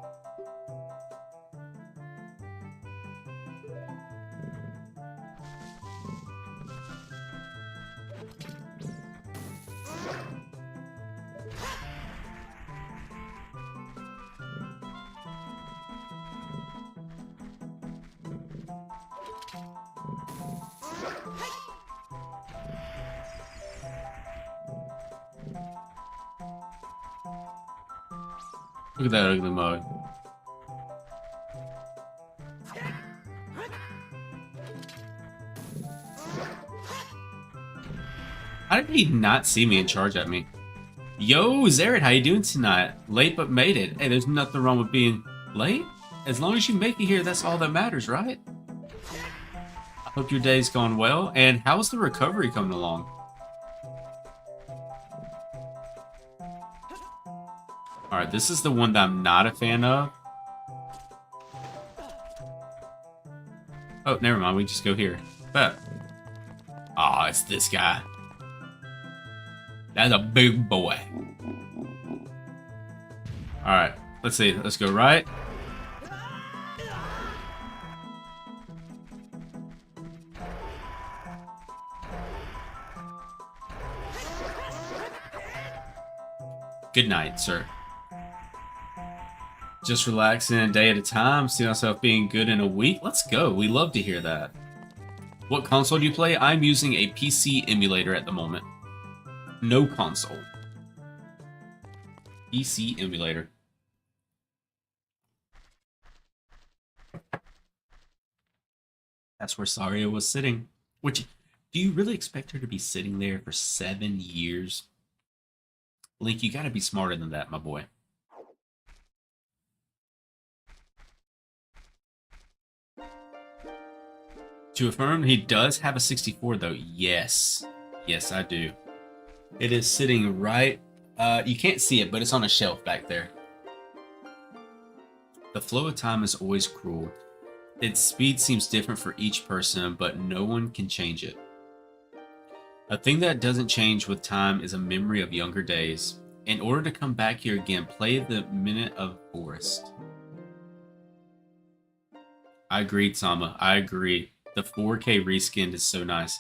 Look at that ugly mug. How did he not see me and charge at me? Yo, Zared, how you doing tonight? Late but made it. Hey, there's nothing wrong with being late. As long as you make it here, that's all that matters, right? I hope your day's gone well. And how's the recovery coming along? Alright, this is the one that I'm not a fan of. Oh, never mind. We just go here. Bet. Aw, it's this guy. That's a big boy. Alright, let's see. Let's go right. Good night, sir. Just relaxing a day at a time, see myself being good in a week. Let's go. We love to hear that. What console do you play? I'm using a PC emulator at the moment. No console. PC emulator. That's where Saria was sitting. Which, do you really expect her to be sitting there for 7 years? Link, you gotta be smarter than that, my boy. To affirm, he does have a 64 though. Yes. Yes, I do. It is sitting right... you can't see it, but it's on a shelf back there. The flow of time is always cruel. Its speed seems different for each person, but no one can change it. A thing that doesn't change with time is a memory of younger days. In order to come back here again, play the Minute of Forest. I agreed, Sama. I agree. The 4K reskin is so nice.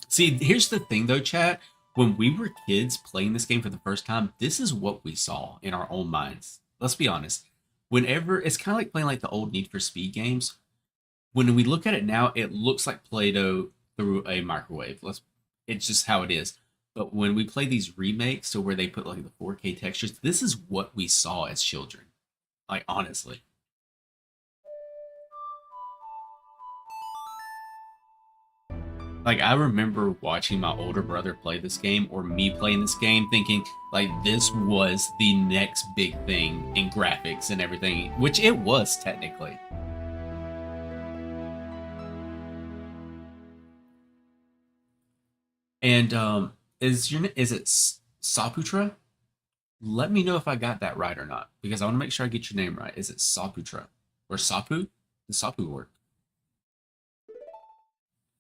See, here's the thing though, chat. When we were kids playing this game for the first time, this is what we saw in our own minds. Let's be honest. Whenever, it's kind of like playing like the old Need for Speed games. When we look at it now, it looks like Play-Doh through a microwave. It's just how it is. But when we play these remakes, so where they put like the 4K textures, this is what we saw as children. Like, honestly. Like, I remember watching my older brother play this game, or me playing this game, thinking, like, this was the next big thing in graphics and everything, which it was, technically. And, is it Saputra? Let me know if I got that right or not, because I want to make sure I get your name right. Is it Saputra? Or Sapu? The Sapu work.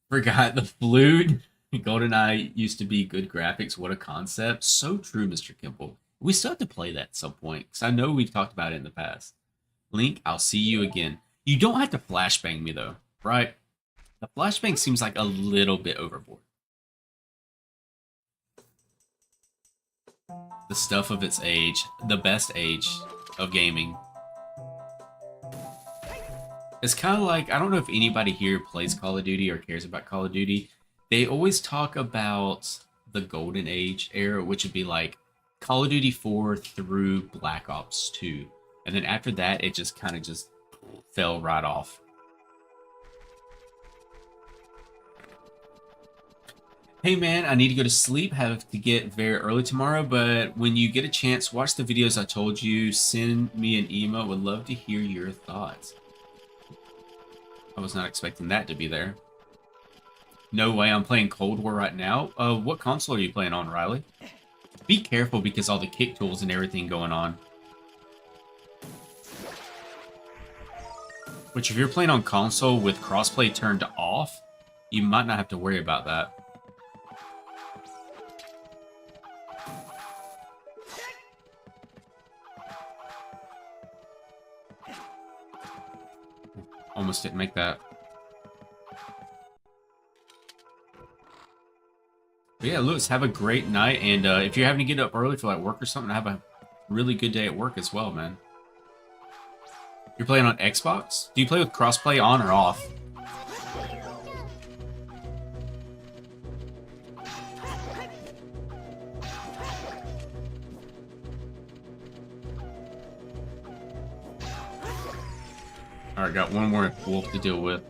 Forgot the flute. GoldenEye used to be good graphics. What a concept. So true, Mr. Kimble. We still have to play that at some point, because I know we've talked about it in the past. Link, I'll see you again. You don't have to flashbang me, though, right? The flashbang seems like a little bit overboard. The stuff of its age. The best age of gaming. It's kind of like, I don't know if anybody here plays Call of Duty or cares about Call of Duty. They always talk about the Golden Age era, which would be like Call of Duty 4 through Black Ops 2. And then after that, it just kind of just fell right off. Hey man, I need to go to sleep, have to get very early tomorrow, but when you get a chance, watch the videos I told you, send me an email, would love to hear your thoughts. I was not expecting that to be there. No way, I'm playing Cold War right now. What console are you playing on, Riley? Be careful because all the kick tools and everything going on. Which if you're playing on console with crossplay turned off, you might not have to worry about that. Almost didn't make that. But yeah, Lewis, have a great night. And if you're having to get up early for like work or something, have a really good day at work as well, man. You're playing on Xbox? Do you play with crossplay on or off? Alright, got one more wolf to deal with.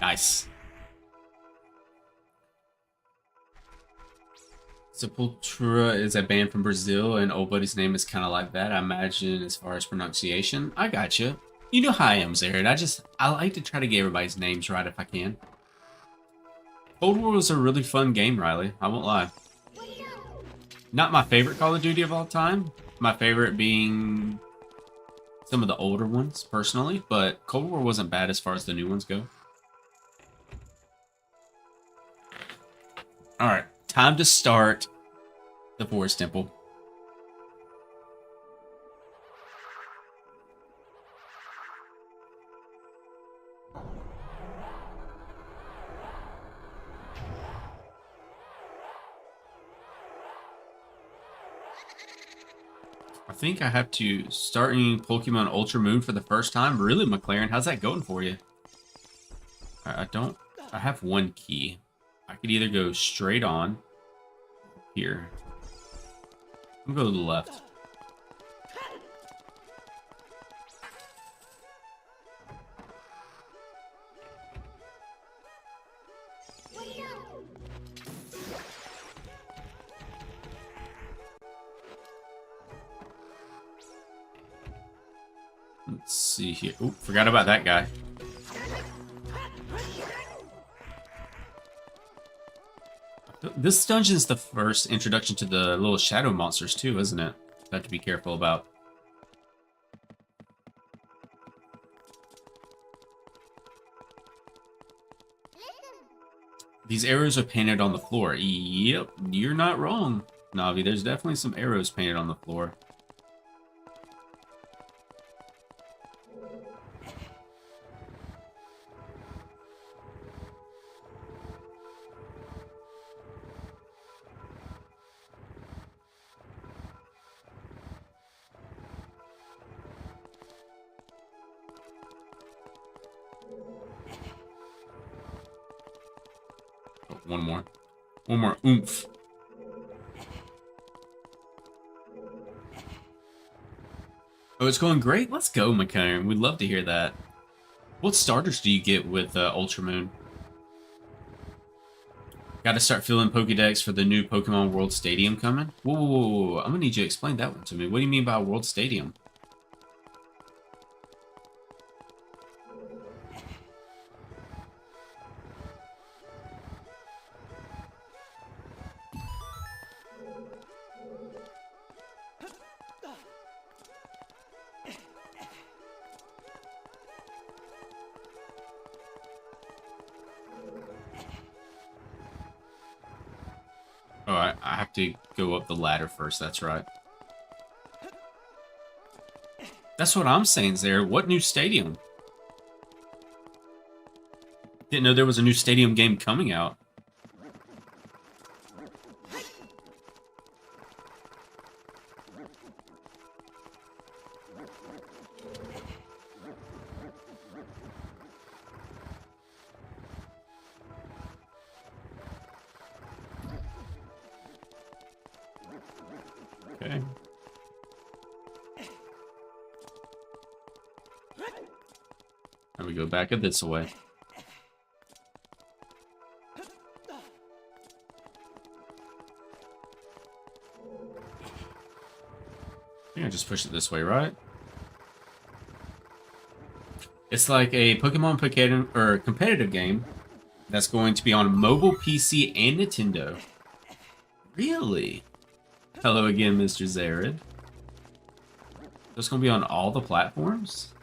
Nice. Sepultura is a band from Brazil, and old buddy's name is kind of like that, I imagine, as far as pronunciation. I gotcha. You know how I am, Zared. I like to try to get everybody's names right if I can. Cold War was a really fun game, Riley. I won't lie. Not my favorite Call of Duty of all time. My favorite being some of the older ones, personally. But Cold War wasn't bad as far as the new ones go. Alright, time to start the Forest Temple. I think I have to start in Pokemon Ultra Moon for the first time. Really, McLaren? How's that going for you? I have one key. I could either go straight on here. I'm gonna go to the left. Let's see here. Oh, forgot about that guy. This dungeon is the first introduction to the little shadow monsters too, isn't it? You have to be careful about. These arrows are painted on the floor. Yep, you're not wrong, Navi. There's definitely some arrows painted on the floor. One more. One more oomph. Oh, it's going great? Let's go, McCone. We'd love to hear that. What starters do you get with Ultra Moon? Gotta start filling Pokédex for the new Pokemon World Stadium coming? Whoa, whoa, whoa, whoa. I'm gonna need you to explain that one to me. What do you mean by World Stadium? I have to go up the ladder first. That's right. That's what I'm saying, Zare. What new stadium? Didn't know there was a new stadium game coming out. Okay. And we go back up this way. I think I just push it this way, right? It's like a Pokemon competitive game that's going to be on mobile, PC, and Nintendo. Really? Hello again, Mr. Zared. So it's going to be on all the platforms?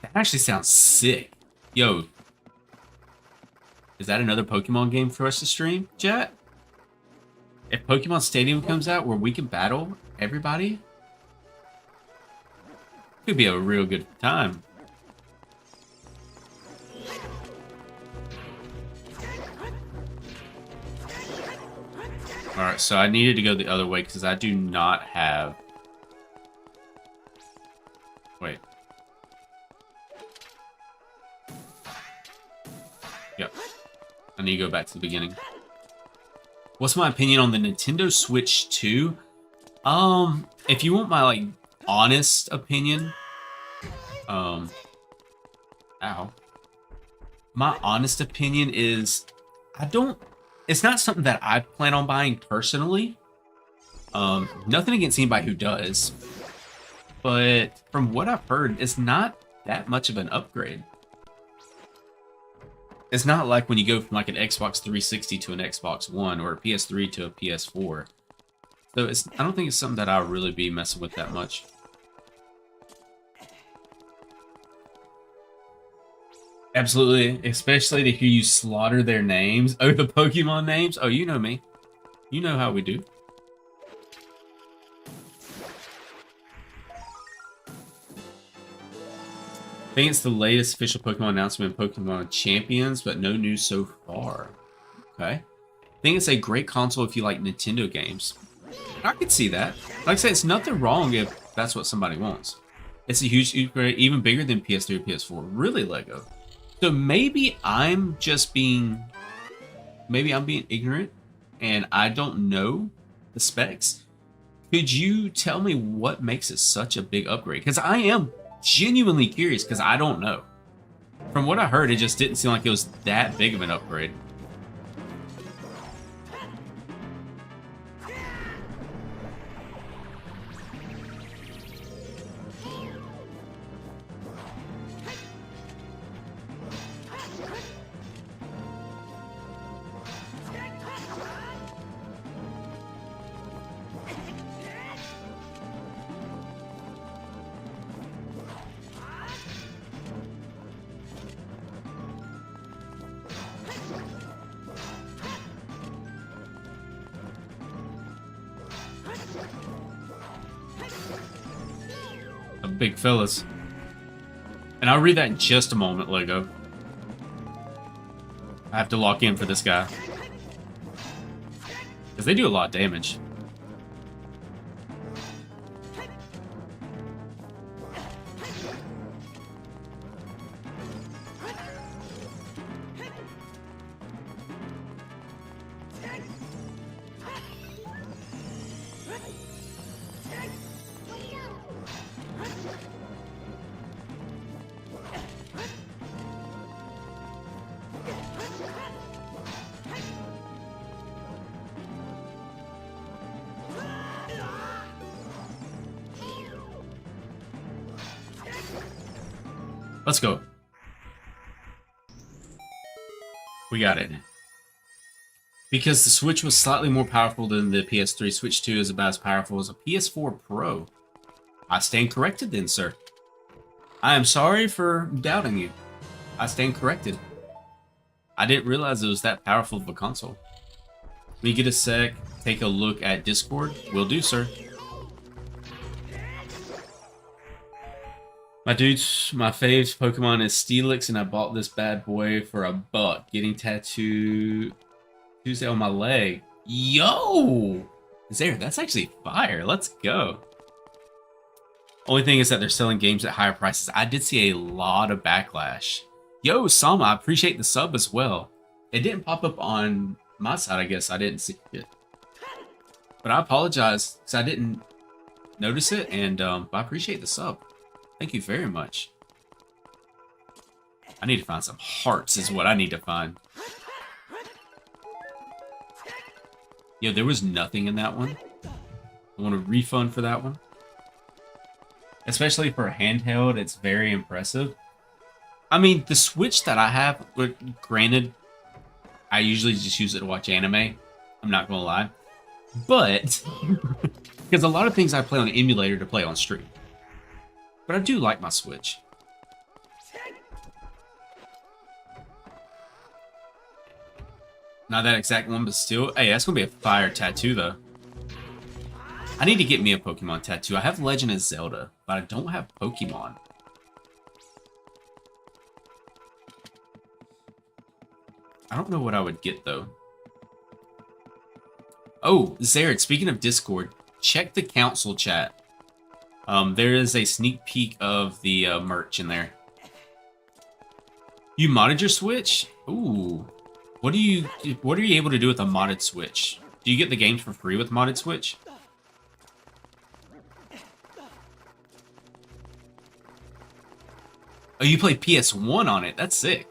That actually sounds sick. Yo. Is that another Pokemon game for us to stream, chat? If Pokemon Stadium comes out where we can battle everybody, could be a real good time. Alright, so I needed to go the other way because I do not have... Wait. Yep. I need to go back to the beginning. What's my opinion on the Nintendo Switch 2? If you want my, like, honest opinion... Ow. My honest opinion is... It's not something that I plan on buying personally. Nothing against anybody who does. But from what I've heard, it's not that much of an upgrade. It's not like when you go from like an Xbox 360 to an Xbox One or a PS3 to a PS4. So I don't think it's something that I'll really be messing with that much. Absolutely, especially to hear you slaughter their names. Oh, the Pokemon names? Oh, you know me. You know how we do. I think it's the latest official Pokemon announcement in Pokemon Champions, but no news so far. Okay. I think it's a great console if you like Nintendo games. I could see that. Like I said, it's nothing wrong if that's what somebody wants. It's a huge upgrade, even bigger than PS3 or PS4. Really, Lego. So maybe I'm being ignorant and I don't know the specs. Could you tell me what makes it such a big upgrade? Because I am genuinely curious because I don't know. From what I heard, it just didn't seem like it was that big of an upgrade. Big fellas. And I'll read that in just a moment, Lego. I have to lock in for this guy. Because they do a lot of damage. Let's go. We got it. Because the Switch was slightly more powerful than the PS3, Switch 2 is about as powerful as a PS4 Pro. I stand corrected then, sir. I am sorry for doubting you. I stand corrected. I didn't realize it was that powerful of a console. We get a sec, take a look at Discord. Will do, sir. My dudes, my faves Pokemon is Steelix, and I bought this bad boy for $1. Getting tattooed Tuesday on my leg. Yo! Zare, that's actually fire. Let's go. Only thing is that they're selling games at higher prices. I did see a lot of backlash. Yo, Sama, I appreciate the sub as well. It didn't pop up on my side, I guess. I didn't see it. But I apologize because I didn't notice it, and I appreciate the sub. Thank you very much. I need to find some hearts is what I need to find. Yo, there was nothing in that one. I want a refund for that one. Especially for a handheld, it's very impressive. I mean, the Switch that I have, granted, I usually just use it to watch anime. I'm not gonna lie. But, because a lot of things I play on the emulator to play on stream. But I do like my Switch. Not that exact one, but still. Hey, that's gonna be a fire tattoo, though. I need to get me a Pokemon tattoo. I have Legend of Zelda, but I don't have Pokemon. I don't know what I would get, though. Oh, Zared, speaking of Discord, check the council chat. There is a sneak peek of the merch in there. You modded your Switch? Ooh. What are you able to do with a modded Switch? Do you get the games for free with modded Switch? Oh, you play PS1 on it. That's sick.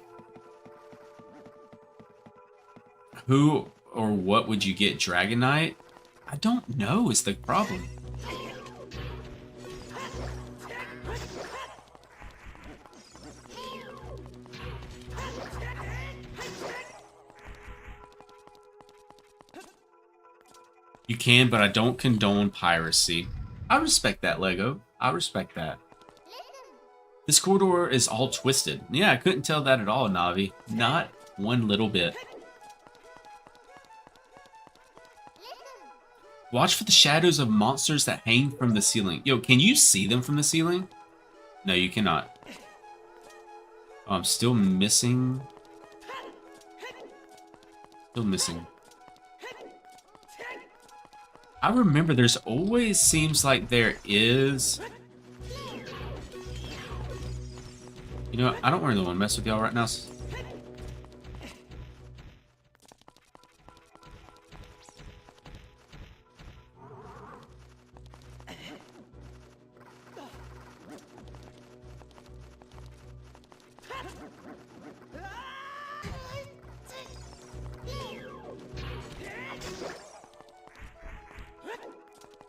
Who or what would you get? Dragonite? I don't know is the problem. You can, but I don't condone piracy. I respect that, Lego. I respect that. This corridor is all twisted. Yeah, I couldn't tell that at all, Navi. Not one little bit. Watch for the shadows of monsters that hang from the ceiling. Yo, can you see them from the ceiling? No, you cannot. Oh, I'm still missing. Still missing. I remember there's always seems like there is. You know, I don't really want to mess with y'all right now.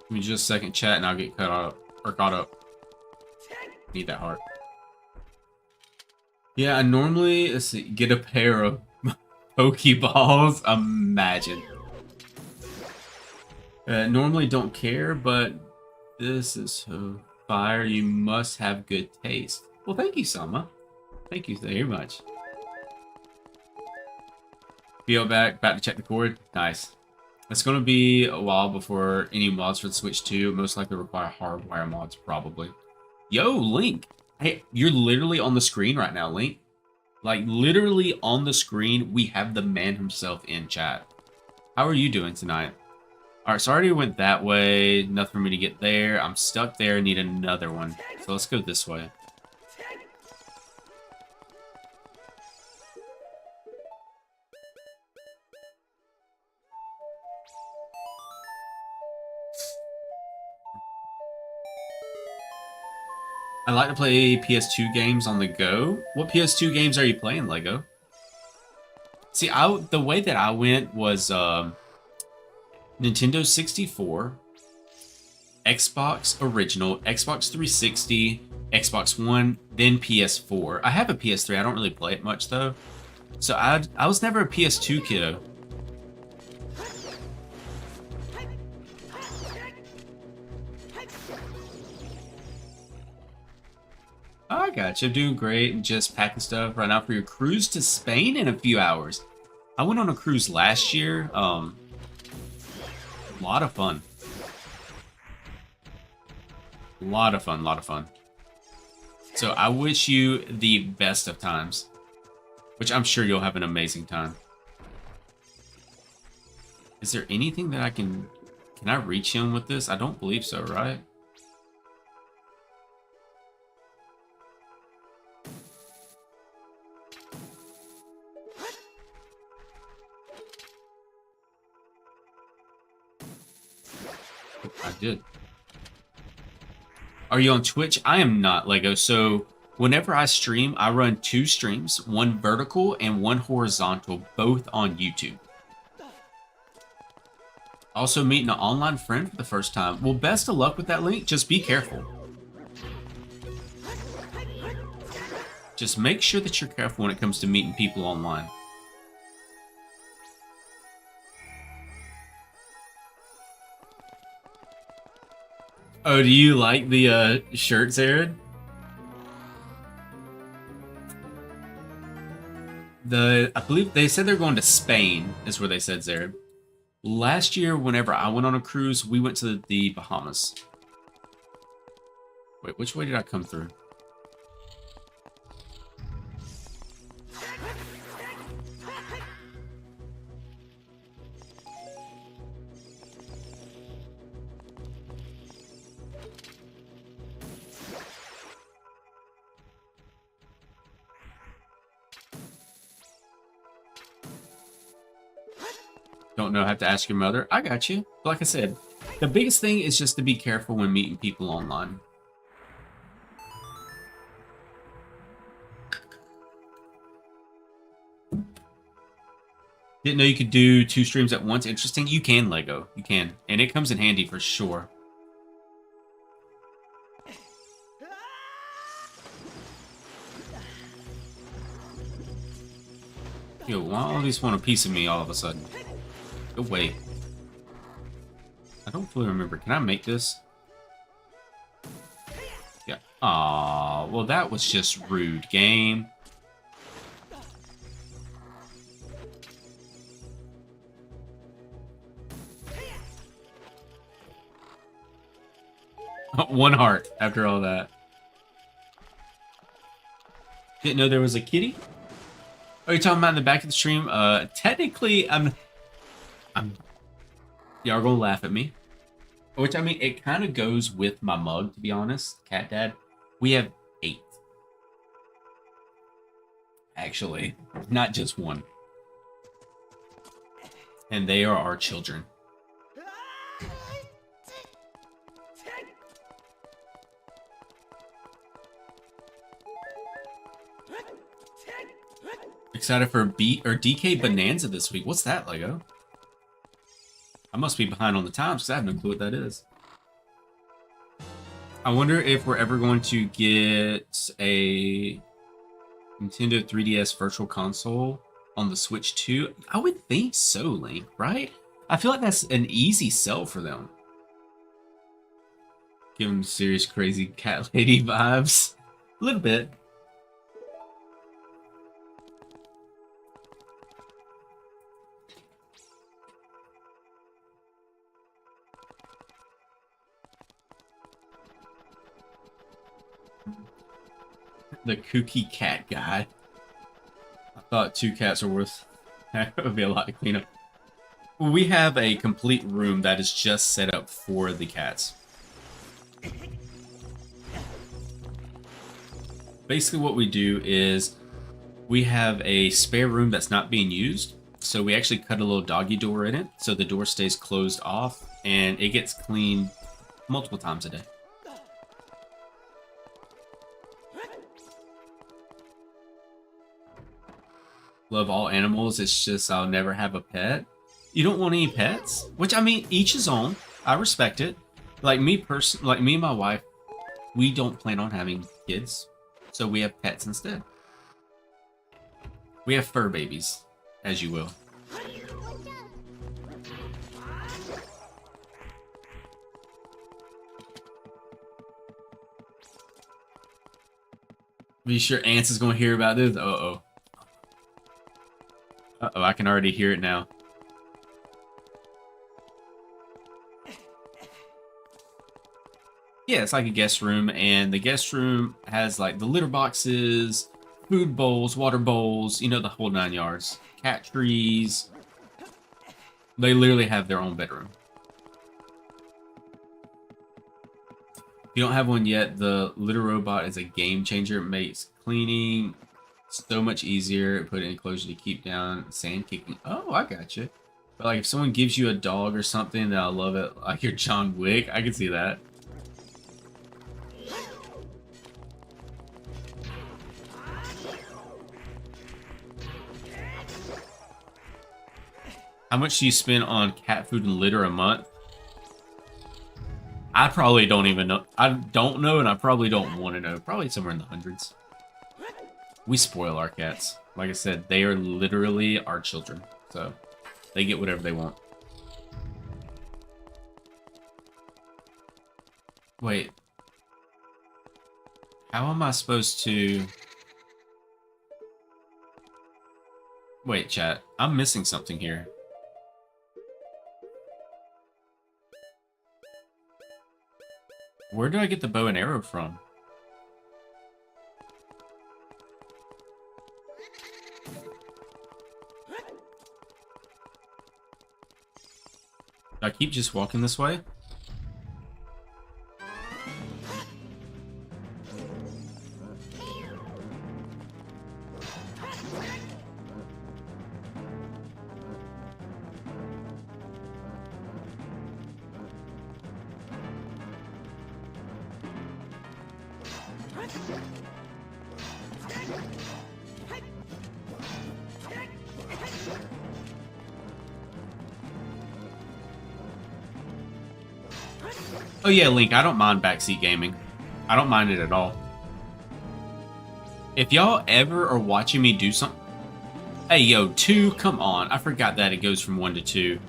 Give me just a second, chat, and I'll get caught up. Need that heart. Yeah, I normally get a pair of Pokeballs. Imagine. Normally don't care, but this is so fire. You must have good taste. Well, thank you, Sama. Thank you very much. Feel back to check the cord. Nice. It's going to be a while before any mods for the Switch 2. Most likely require hardwire mods, probably. Yo, Link. Hey, you're literally on the screen right now, Link. Like, literally on the screen, we have the man himself in chat. How are you doing tonight? Alright, so I already went that way. Nothing for me to get there. I'm stuck there. Need another one. So let's go this way. I like to play PS2 games on the go. What PS2 games are you playing, Lego? See, the way that I went was Nintendo 64, Xbox Original, Xbox 360, Xbox One, then PS4. I have a PS3. I don't really play it much, though. So I was never a PS2 kiddo. I got you. I'm doing great and just packing stuff right now for your cruise to Spain in a few hours. I went on a cruise last year. A lot of fun. A lot of fun, a lot of fun. So I wish you the best of times, which I'm sure you'll have an amazing time. Is there anything that I can I reach him with this? I don't believe so, right? I did. Are you on Twitch? I am not, Lego. So whenever I stream, I run 2 streams, one vertical and one horizontal, both on YouTube. Also meeting an online friend for the first time. Well, best of luck with that, Link. Just be careful. Just make sure that you're careful when it comes to meeting people online. Oh, do you like the shirts, Aaron? I believe they said they're going to Spain, is where they said, Zared. Last year, whenever I went on a cruise, we went to the Bahamas. Wait, which way did I come through? Don't know, have to ask your mother. I got you. Like I said, the biggest thing is just to be careful when meeting people online. Didn't know you could do 2 streams at once. Interesting. You can, Lego. You can. And it comes in handy for sure. Yo, why all these want a piece of me all of a sudden? Go away. I don't fully remember. Can I make this? Yeah. Aw, well that was just rude, game. One heart after all that. Didn't know there was a kitty. Are you talking about in the back of the stream? Technically, I'm. Y'all are gonna laugh at me. Which, I mean, it kind of goes with my mug, to be honest. Cat Dad. We have 8. Actually, not just 1. And they are our children. Excited for DK Bonanza this week. What's that, Lego? I must be behind on the times because I have no clue what that is. I wonder if we're ever going to get a Nintendo 3DS Virtual Console on the Switch 2. I would think so, Link, right? I feel like that's an easy sell for them. Give them serious crazy cat lady vibes. A little bit. The kooky cat guy. I thought 2 cats are worth. That would be a lot to clean up. We have a complete room that is just set up for the cats. Basically, what we do is we have a spare room that's not being used. So we actually cut a little doggy door in it, so the door stays closed off, and it gets cleaned multiple times a day. Love all animals. It's just I'll never have a pet. You don't want any pets? Which, I mean, each his own. I respect it. Like me and my wife, we don't plan on having kids, so we have pets instead. We have fur babies, as you will. Be sure Ants is going to hear about this. Uh-oh. Uh-oh, I can already hear it now. Yeah, it's like a guest room, and the guest room has like the litter boxes, food bowls, water bowls, you know, the whole 9 yards. Cat trees. They literally have their own bedroom. If you don't have one yet, the litter robot is a game changer. It makes cleaning so much easier. Put an enclosure to keep down sand kicking. Oh, I got you. But like if someone gives you a dog or something, then I love it. Like you're John Wick, I can see that. How much do you spend on cat food and litter a month? I probably don't even know. I don't know, and I probably don't want to know. Probably somewhere in the hundreds. We spoil our cats. Like I said, they are literally our children. So they get whatever they want. Wait. How am I supposed to... Wait, chat. I'm missing something here. Where do I get the bow and arrow from? Do I keep just walking this way? Oh yeah, Link, I don't mind backseat gaming. I don't mind it at all. If y'all ever are watching me do something... Hey, yo, 2, come on. I forgot that it goes from 1 to 2.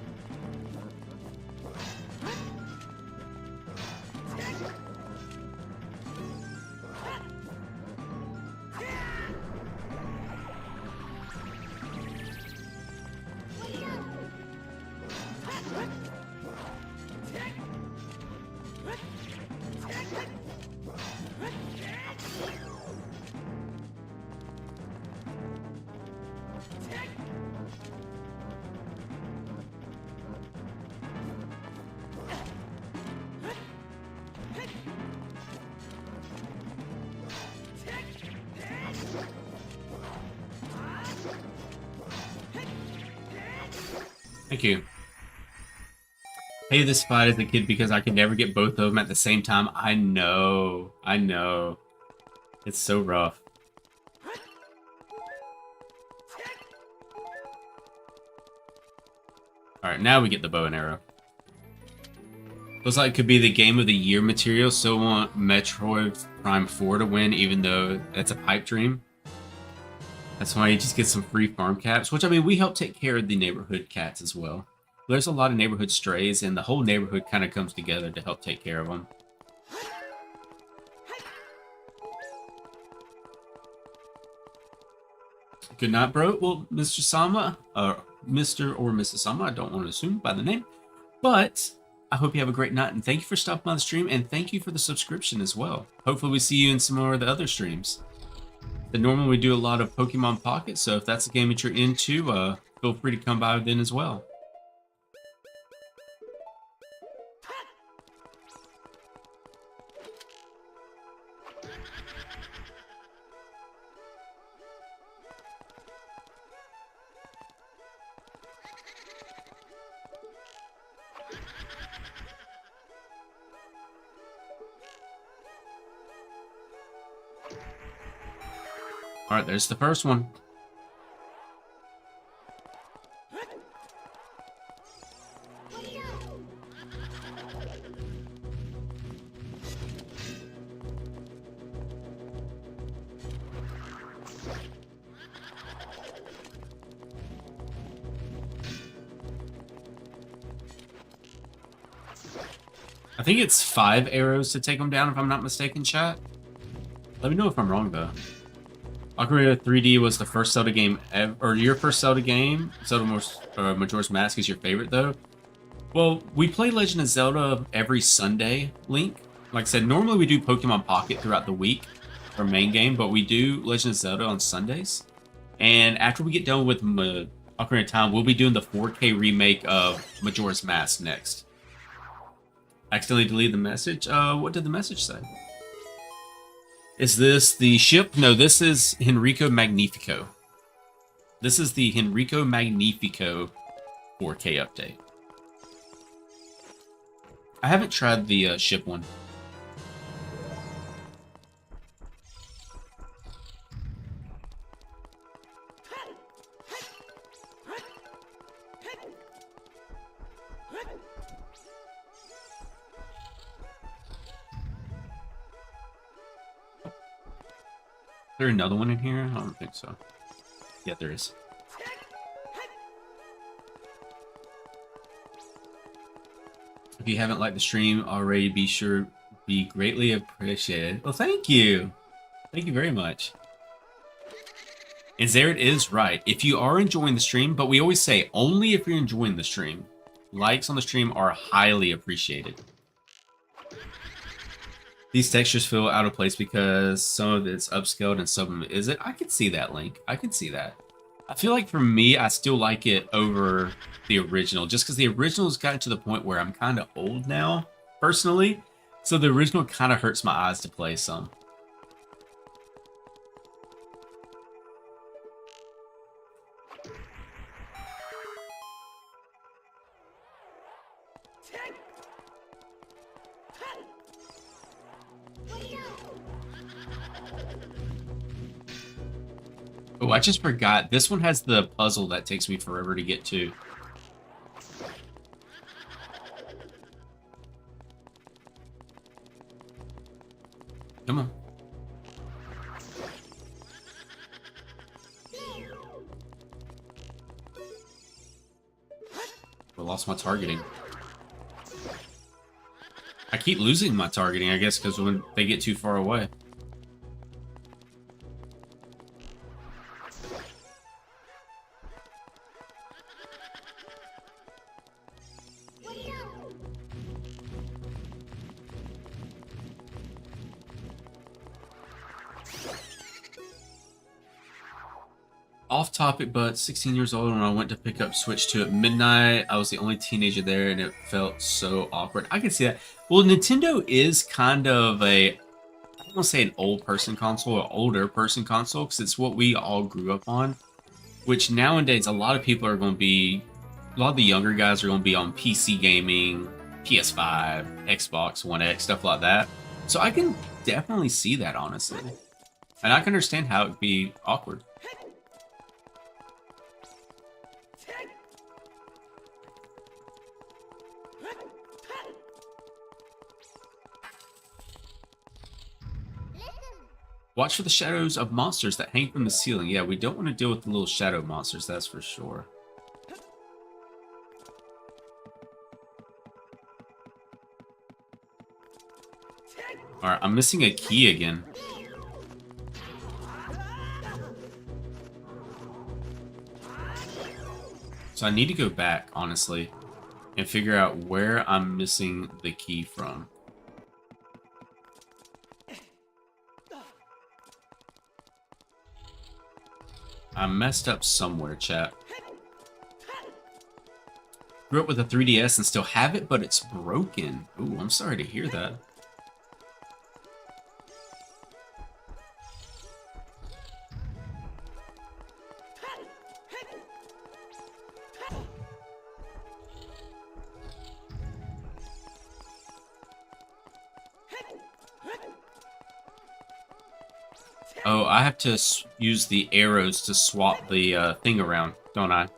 Thank you. Hey, this fight as a kid because I could never get both of them at the same time. I know. I know. It's so rough. Alright, now we get the bow and arrow. Looks like it could be the game of the year material. So want Metroid Prime 4 to win, even though that's a pipe dream. That's why you just get some free farm caps, which, I mean, we help take care of the neighborhood cats as well. There's a lot of neighborhood strays, and the whole neighborhood kind of comes together to help take care of them. Good night, bro. Well, Mr. Sama, Mr. or Mrs. Sama, I don't want to assume by the name, but I hope you have a great night, and thank you for stopping by the stream, and thank you for the subscription as well. Hopefully we see you in some more of the other streams. Normally we do a lot of Pokemon Pocket, so if that's a game that you're into, feel free to come by then as well. Alright, there's the first one. I think it's 5 arrows to take them down, if I'm not mistaken, chat. Let me know if I'm wrong, though. Ocarina of 3D was the first Zelda game ever, or your first Zelda game. Zelda Majora's Mask is your favorite, though. Well, we play Legend of Zelda every Sunday, Link. Like I said, normally we do Pokemon Pocket throughout the week, our main game, but we do Legend of Zelda on Sundays. And after we get done with Ocarina of Time, we'll be doing the 4K remake of Majora's Mask next. Accidentally deleted the message. What did the message say? Is this the ship? No, this is Henriko Magnifico. This is the Henriko Magnifico 4K update. I haven't tried the ship one. Is there another one in here? I don't think so. Yeah, there is. If you haven't liked the stream already, be sure be greatly appreciated. Well, thank you. Thank you very much. And Zared is right. If you are enjoying the stream, but we always say only if you're enjoying the stream. Likes on the stream are highly appreciated. These textures feel out of place because some of it's upscaled and some of it isn't. I can see that, Link. I can see that. I feel like for me, I still like it over the original, just because the original's gotten to the point where I'm kind of old now, personally. So the original kind of hurts my eyes to play some. Oh, I just forgot. This one has the puzzle that takes me forever to get to. Come on. I lost my targeting. I keep losing my targeting, I guess, because when they get too far away. Off topic, but 16 years old when I went to pick up Switch 2 at midnight. I was the only teenager there and it felt so awkward. I can see that. Well, Nintendo is kind of I don't want to say an old person console or older person console because it's what we all grew up on. Which nowadays, a lot of people are going to be, a lot of the younger guys are going to be on PC gaming, PS5, Xbox One X, stuff like that. So I can definitely see that, honestly. And I can understand how it'd be awkward. Watch for the shadows of monsters that hang from the ceiling. Yeah, we don't want to deal with the little shadow monsters, that's for sure. Alright, I'm missing a key again. So I need to go back, honestly, and figure out where I'm missing the key from. I messed up somewhere, chat. Grew up with a 3DS and still have it, but it's broken. Ooh, I'm sorry to hear that. Oh, I have to use the arrows to swap the thing around, don't I?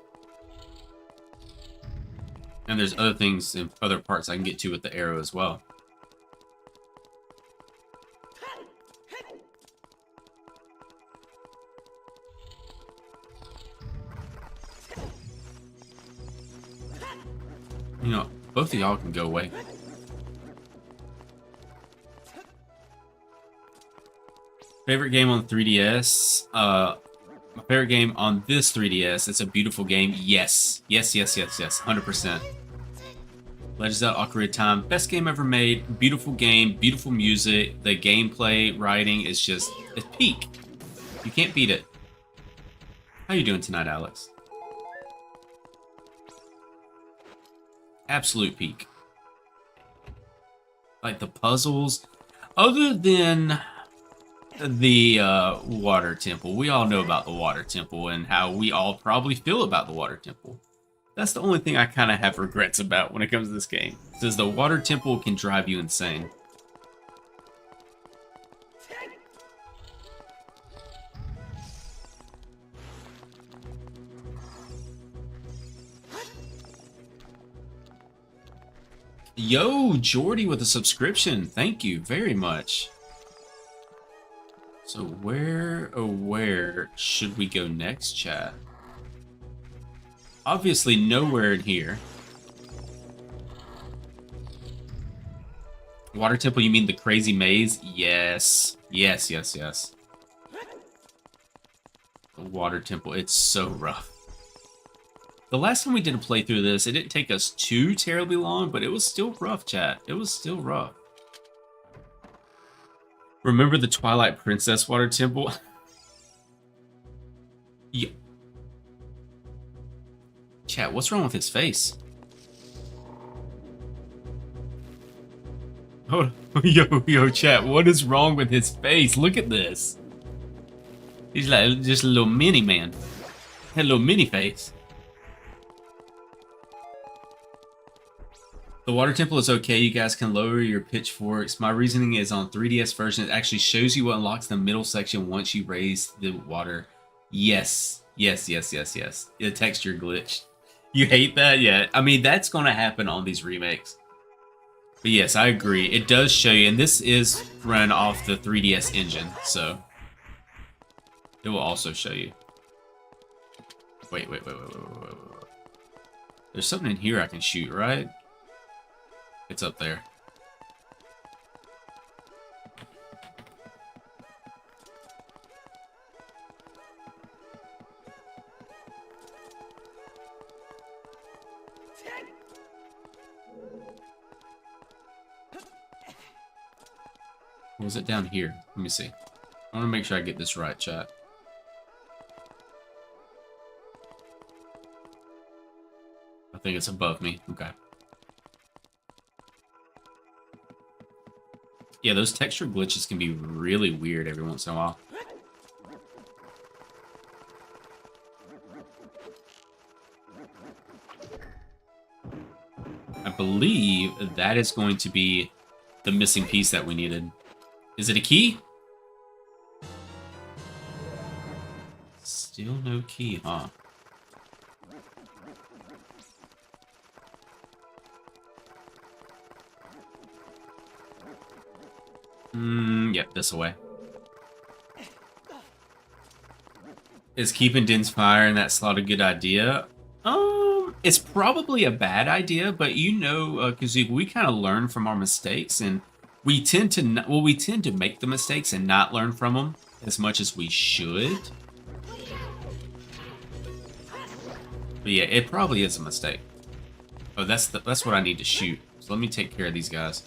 And there's other things in other parts I can get to with the arrow as well. You know, both of y'all can go away. Favorite game on 3DS? My favorite game on this 3DS. It's a beautiful game. Yes. Yes, yes, yes, yes. 100%. Legend of Zelda Ocarina of Time, best game ever made. Beautiful game, beautiful music. The gameplay, writing is just it's peak. You can't beat it. How you doing tonight, Alex? Absolute peak. Like the puzzles, other than the water temple. We all know about the water temple and how we all probably feel about the water temple. That's the only thing I kind of have regrets about when it comes to this game. It says the water temple can drive you insane. Yo, Jordy with a subscription. Thank you very much. So where should we go next, chat? Obviously nowhere in here. Water temple, you mean the crazy maze? Yes. Yes. The water temple, it's so rough. The last time we did a playthrough of this, it didn't take us too terribly long, but it was still rough, chat. It was still rough. Remember the Twilight Princess water temple? Yeah. Chat, what's wrong with his face? Oh, yo, chat, what is wrong with his face? Look at this. He's like just a little mini man. Had a little mini face. The water temple is okay. You guys can lower your pitchforks. My reasoning is on 3DS version, it actually shows you what unlocks the middle section once you raise the water. Yes. The texture glitch. You hate that? Yeah. I mean, that's going to happen on these remakes. But yes, I agree. It does show you, and this is run off the 3DS engine, so it will also show you. Wait. There's something in here I can shoot, right? It's up there. Or was it down here? Let me see. I want to make sure I get this right, chat. I think it's above me. Okay. Yeah, those texture glitches can be really weird every once in a while. I believe that is going to be the missing piece that we needed. Is it a key? Still no key, huh? Yep, this way. Is keeping Din's fire in that slot a good idea? It's probably a bad idea, but you know, because we kind of learn from our mistakes, and we tend to we tend to make the mistakes and not learn from them as much as we should. But yeah, it probably is a mistake. Oh, that's what I need to shoot. So let me take care of these guys.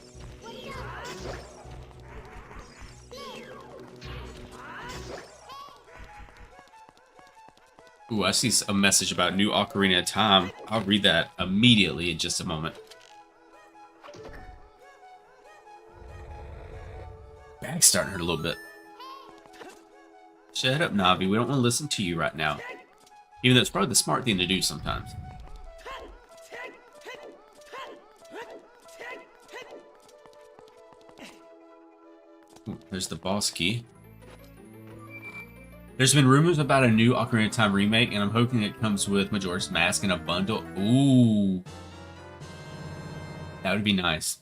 Ooh, I see a message about new Ocarina of Time. I'll read that immediately in just a moment. Bag's starting to hurt a little bit. Shut up, Navi. We don't want to listen to you right now. Even though it's probably the smart thing to do sometimes. Ooh, there's the boss key. There's been rumors about a new Ocarina of Time remake, and I'm hoping it comes with Majora's Mask in a bundle. Ooh. That would be nice.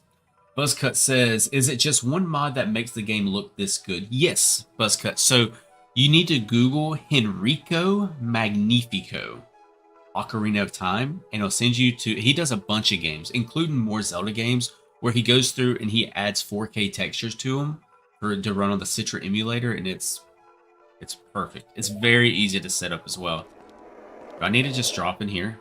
Buzzcut says, is it just one mod that makes the game look this good? Yes, Buzzcut. So you need to Google Henriko Magnifico Ocarina of Time, and it'll send you to... He does a bunch of games, including more Zelda games, where he goes through and he adds 4K textures to them to run on the Citra emulator, and it's perfect. It's very easy to set up as well. Do I need to just drop in here?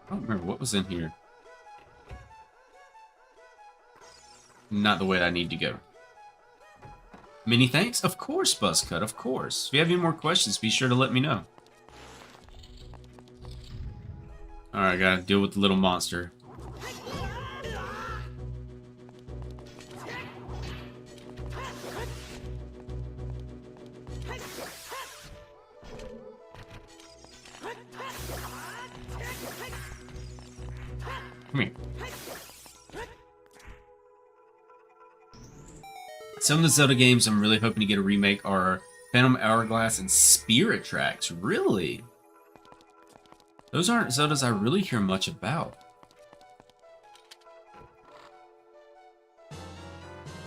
I don't remember what was in here. Not the way that I need to go. Many thanks? Of course, Buzzcut, of course. If you have any more questions, be sure to let me know. Alright, gotta deal with the little monster. Come here. Some of the Zelda games I'm really hoping to get a remake are Phantom Hourglass and Spirit Tracks. Really? Those aren't Zeldas I really hear much about.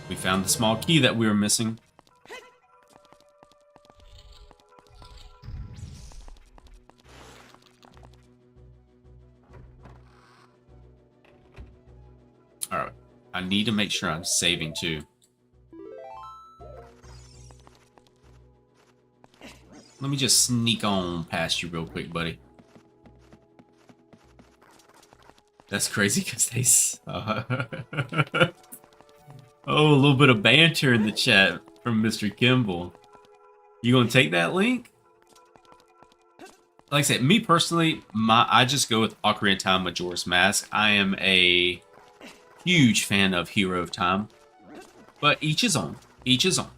We found the small key that we were missing. Alright. I need to make sure I'm saving too. Let me just sneak on past you real quick, buddy. That's crazy because they... Oh, a little bit of banter in the chat from Mr. Kimball. You gonna take that link? Like I said, me personally, I just go with Ocarina of Time Majora's Mask. I am a huge fan of Hero of Time. But each his own. Each his own.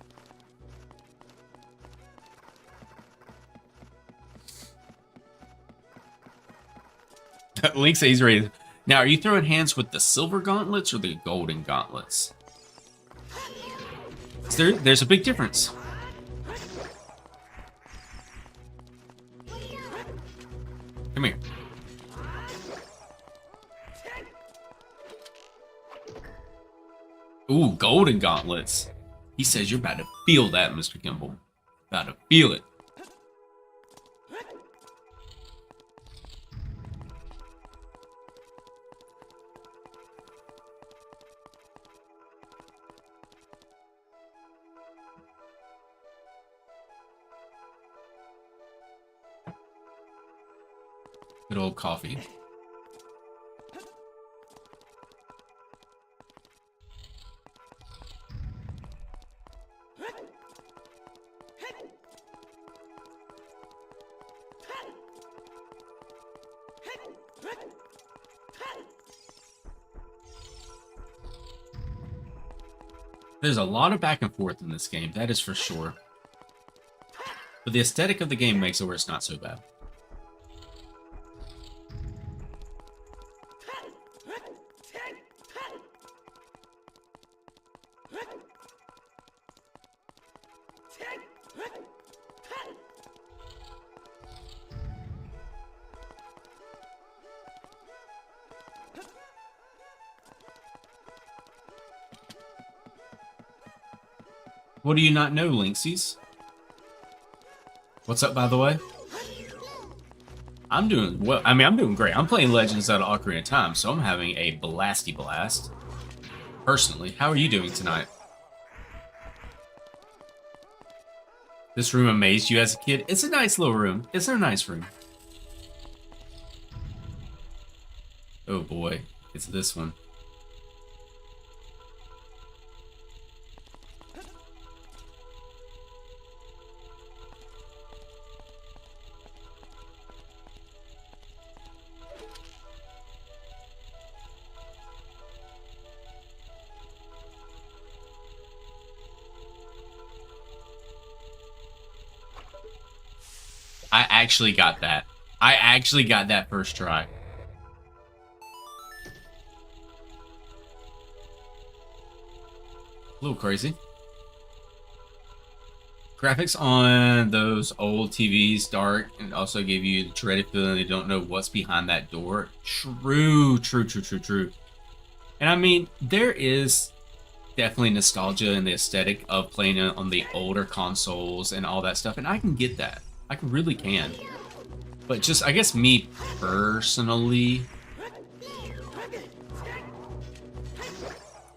Link says he's ready. Now, are you throwing hands with the silver gauntlets or the golden gauntlets? There's a big difference. Come here. Ooh, golden gauntlets. He says you're about to feel that, Mr. Kimball. About to feel it. Good old coffee. There's a lot of back and forth in this game, that is for sure. But the aesthetic of the game makes it where it's not so bad. What do you not know, Linksies? What's up, by the way? I'm doing well. I mean, I'm doing great. I'm playing Legend of Zelda Ocarina of Time, so I'm having a blasty blast. Personally, how are you doing tonight? This room amazed you as a kid? It's a nice little room. It's a nice room. Oh boy, it's this one. I actually got that. I actually got that first try. A little crazy. Graphics on those old TVs dark and also give you the dreaded feeling you don't know what's behind that door. True. And I mean, there is definitely nostalgia in the aesthetic of playing it on the older consoles and all that stuff, and I can get that. I really can. But just, I guess me personally,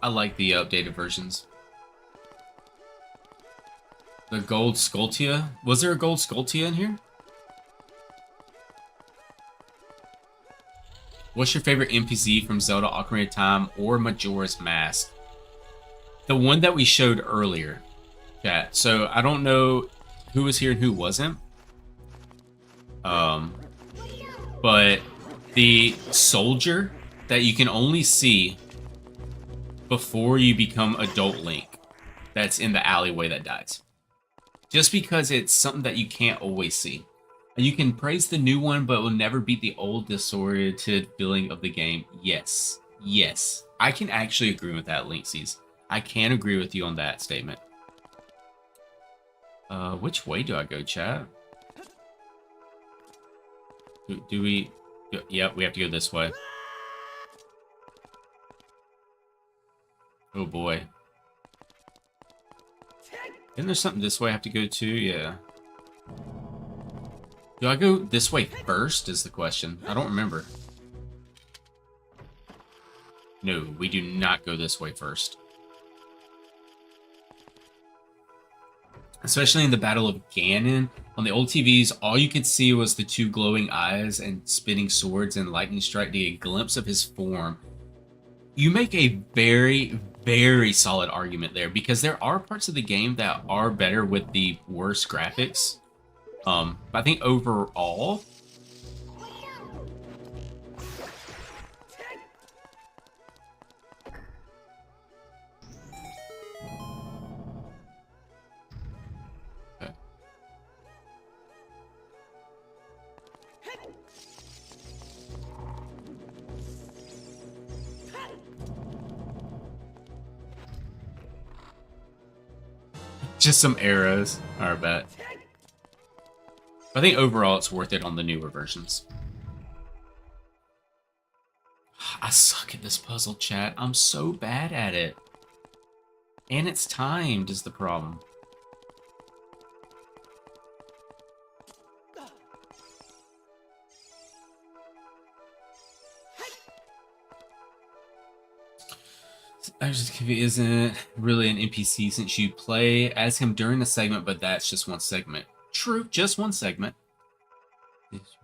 I like the updated versions. The gold Skulltia? Was there a gold Skulltia in here? What's your favorite NPC from Zelda Ocarina of Time or Majora's Mask? The one that we showed earlier, chat. So I don't know who was here and who wasn't. But the soldier that you can only see before you become adult Link, that's in the alleyway that dies. Just because it's something that you can't always see. You can praise the new one, but it will never beat the old disoriented feeling of the game. Yes. Yes. I can actually agree with that, Linksies. I can agree with you on that statement. Which way do I go, chat? Do we... Yep, we have to go this way. Oh boy. Isn't there something this way I have to go to? Yeah. Do I go this way first is the question. I don't remember. No, we do not go this way first. Especially in the Battle of Ganon. On the old TVs, all you could see was the two glowing eyes and spinning swords and lightning strike to get a glimpse of his form. You make a very, very solid argument there, because there are parts of the game that are better with the worse graphics. But I think overall, just some arrows are a bet. I think overall it's worth it on the newer versions. I suck at this puzzle, chat. I'm so bad at it. And it's timed is the problem. Actually, isn't really an NPC since you play as him during the segment, but that's just one segment. True, just one segment.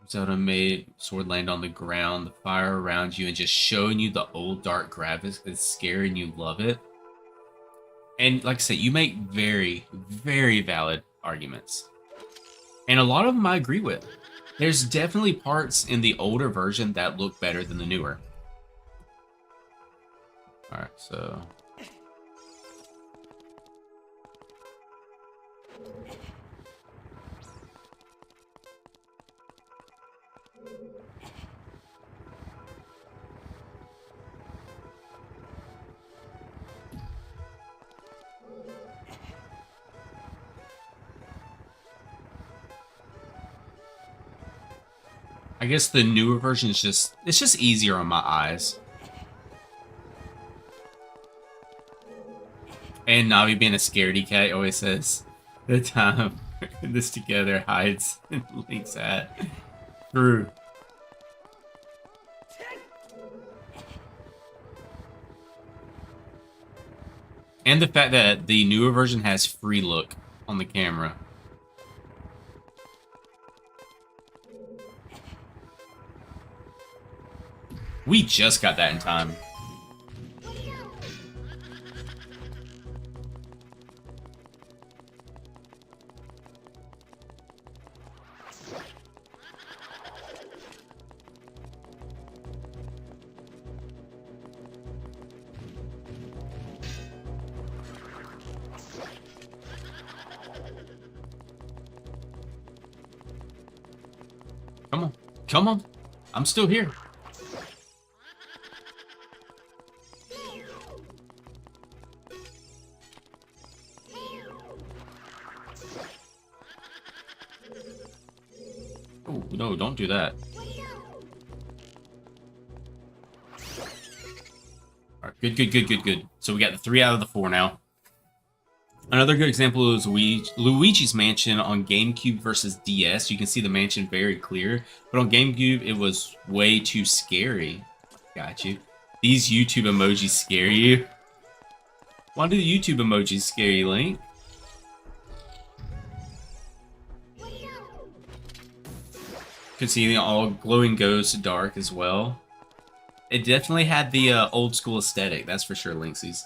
Zelda made sword land on the ground, the fire around you, and just showing you the old dark graphics is scary and you love it. And like I said, you make very, very valid arguments. And a lot of them I agree with. There's definitely parts in the older version that look better than the newer. Alright, so... I guess the newer version is it's just easier on my eyes. And Navi being a scaredy cat always says, the time this together hides in Link's hat. True. And the fact that the newer version has free look on the camera. We just got that in time. Come on. Come on. I'm still here. Oh, no, don't do that. Alright, good. So we got the 3 out of the 4 now. Another good example is Luigi's Mansion on GameCube versus DS. You can see the mansion very clear, but on GameCube it was way too scary. Got you. These YouTube emojis scare you? Why do the YouTube emojis scare you, Link? Can see all glowing goes to dark as well. It definitely had the old school aesthetic, that's for sure, Linksys.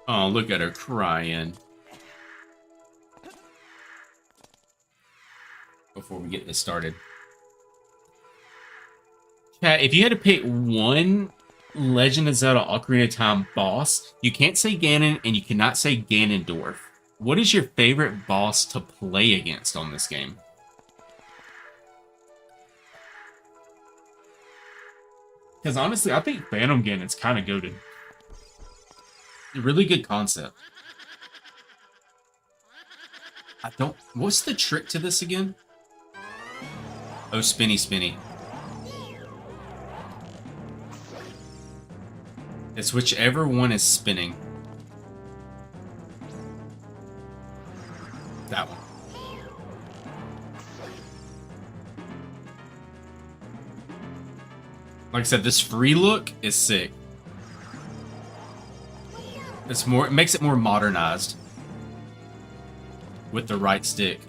Oh, look at her crying. Before we get this started. Chat, if you had to pick one Legend of Zelda Ocarina of Time boss, you can't say Ganon and you cannot say Ganondorf. What is your favorite boss to play against on this game? Because honestly, I think Phantom Ganon's kind of goated. Really good concept. I don't... What's the trick to this again? Oh, spinny, spinny. It's whichever one is spinning. That one. Like I said, this free look is sick. It's more, it makes it more modernized with the right stick.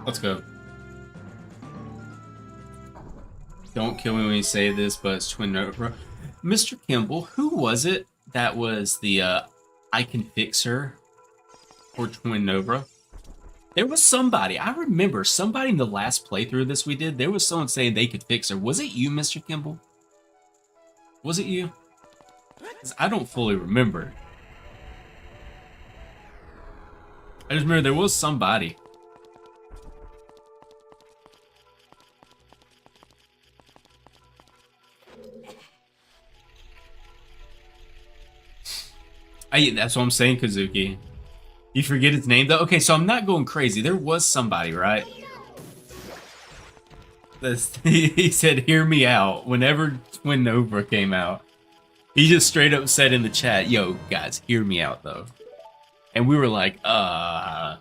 Let's go. Don't kill me when you say this, but it's Twin Nova. Mr. Kimball, who was it that was the I can fix her for Twin Nova? There was somebody, I remember somebody in the last playthrough of this we did, there was someone saying they could fix her. Was it you, Mr. Kimball? Was it you? 'Cause I don't fully remember. I just remember there was somebody. That's what I'm saying, Kazuki. You forget his name, though? Okay, so I'm not going crazy. There was somebody, right? He said, hear me out. Whenever Twin Nova came out, he just straight up said in the chat, yo, guys, hear me out, though. And we were like, I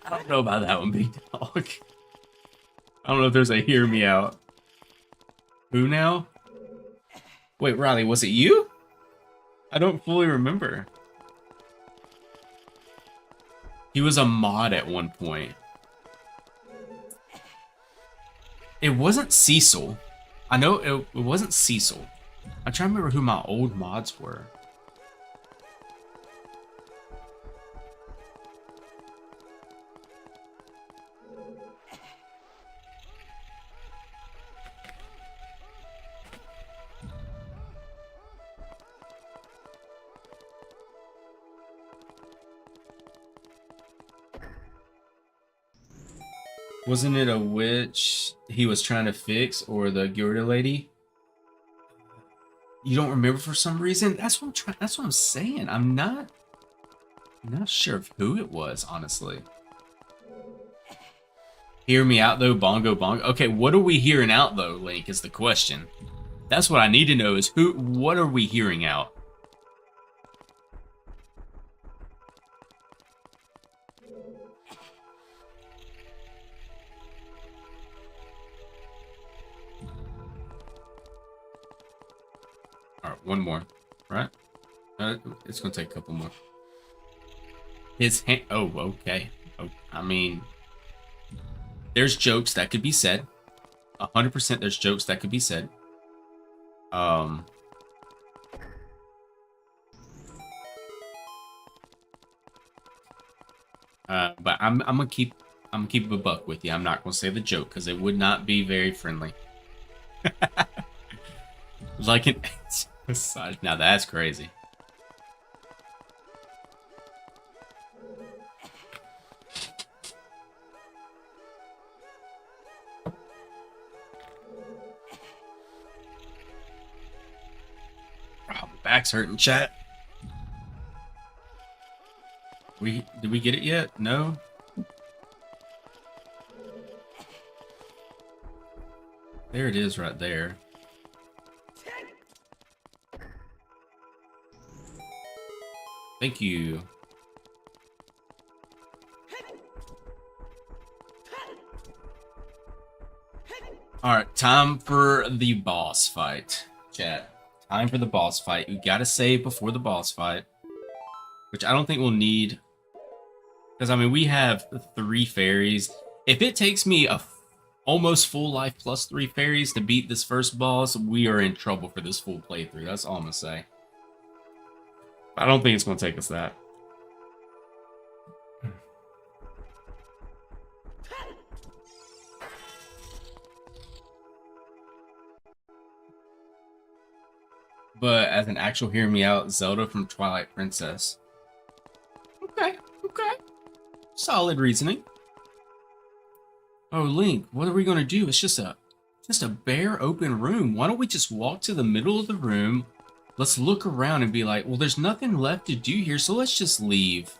don't know about that one, big dog. I don't know if there's a hear me out. Who now? Wait, Riley, was it you? I don't fully remember. He was a mod at one point. It wasn't Cecil. I know it wasn't Cecil. I'm trying to remember who my old mods were. Wasn't it a witch he was trying to fix, or the Gilda lady? You don't remember for some reason? That's what I'm trying. That's what I'm saying. I'm not sure of who it was, honestly. Hear me out though, bongo bongo. Okay, what are we hearing out though, Link? Is the question. That's what I need to know. Is who? What are we hearing out? Alright, one more. Right? It's gonna take a couple more. His hand. Oh, okay. Oh, I mean, there's jokes that could be said. 100% there's jokes that could be said. But I'm gonna keep a buck with you. I'm not gonna say the joke because it would not be very friendly. Like an massage. Now that's crazy. Oh, my back's hurting, chat. Did we get it yet? No. There it is right there. Thank you. Alright, time for the boss fight. Chat. Time for the boss fight. You gotta save before the boss fight. Which I don't think we'll need. Because, I mean, we have 3 fairies. If it takes me a almost full life plus 3 fairies to beat this first boss, we are in trouble for this full playthrough. That's all I'm gonna say. I don't think it's gonna take us that. But as an actual hear me out, Zelda from Twilight Princess. Okay, okay. Solid reasoning. Oh, Link, what are we gonna do? It's just a bare open room. Why don't we just walk to the middle of the room? Let's look around and be like, well, there's nothing left to do here, so let's just leave.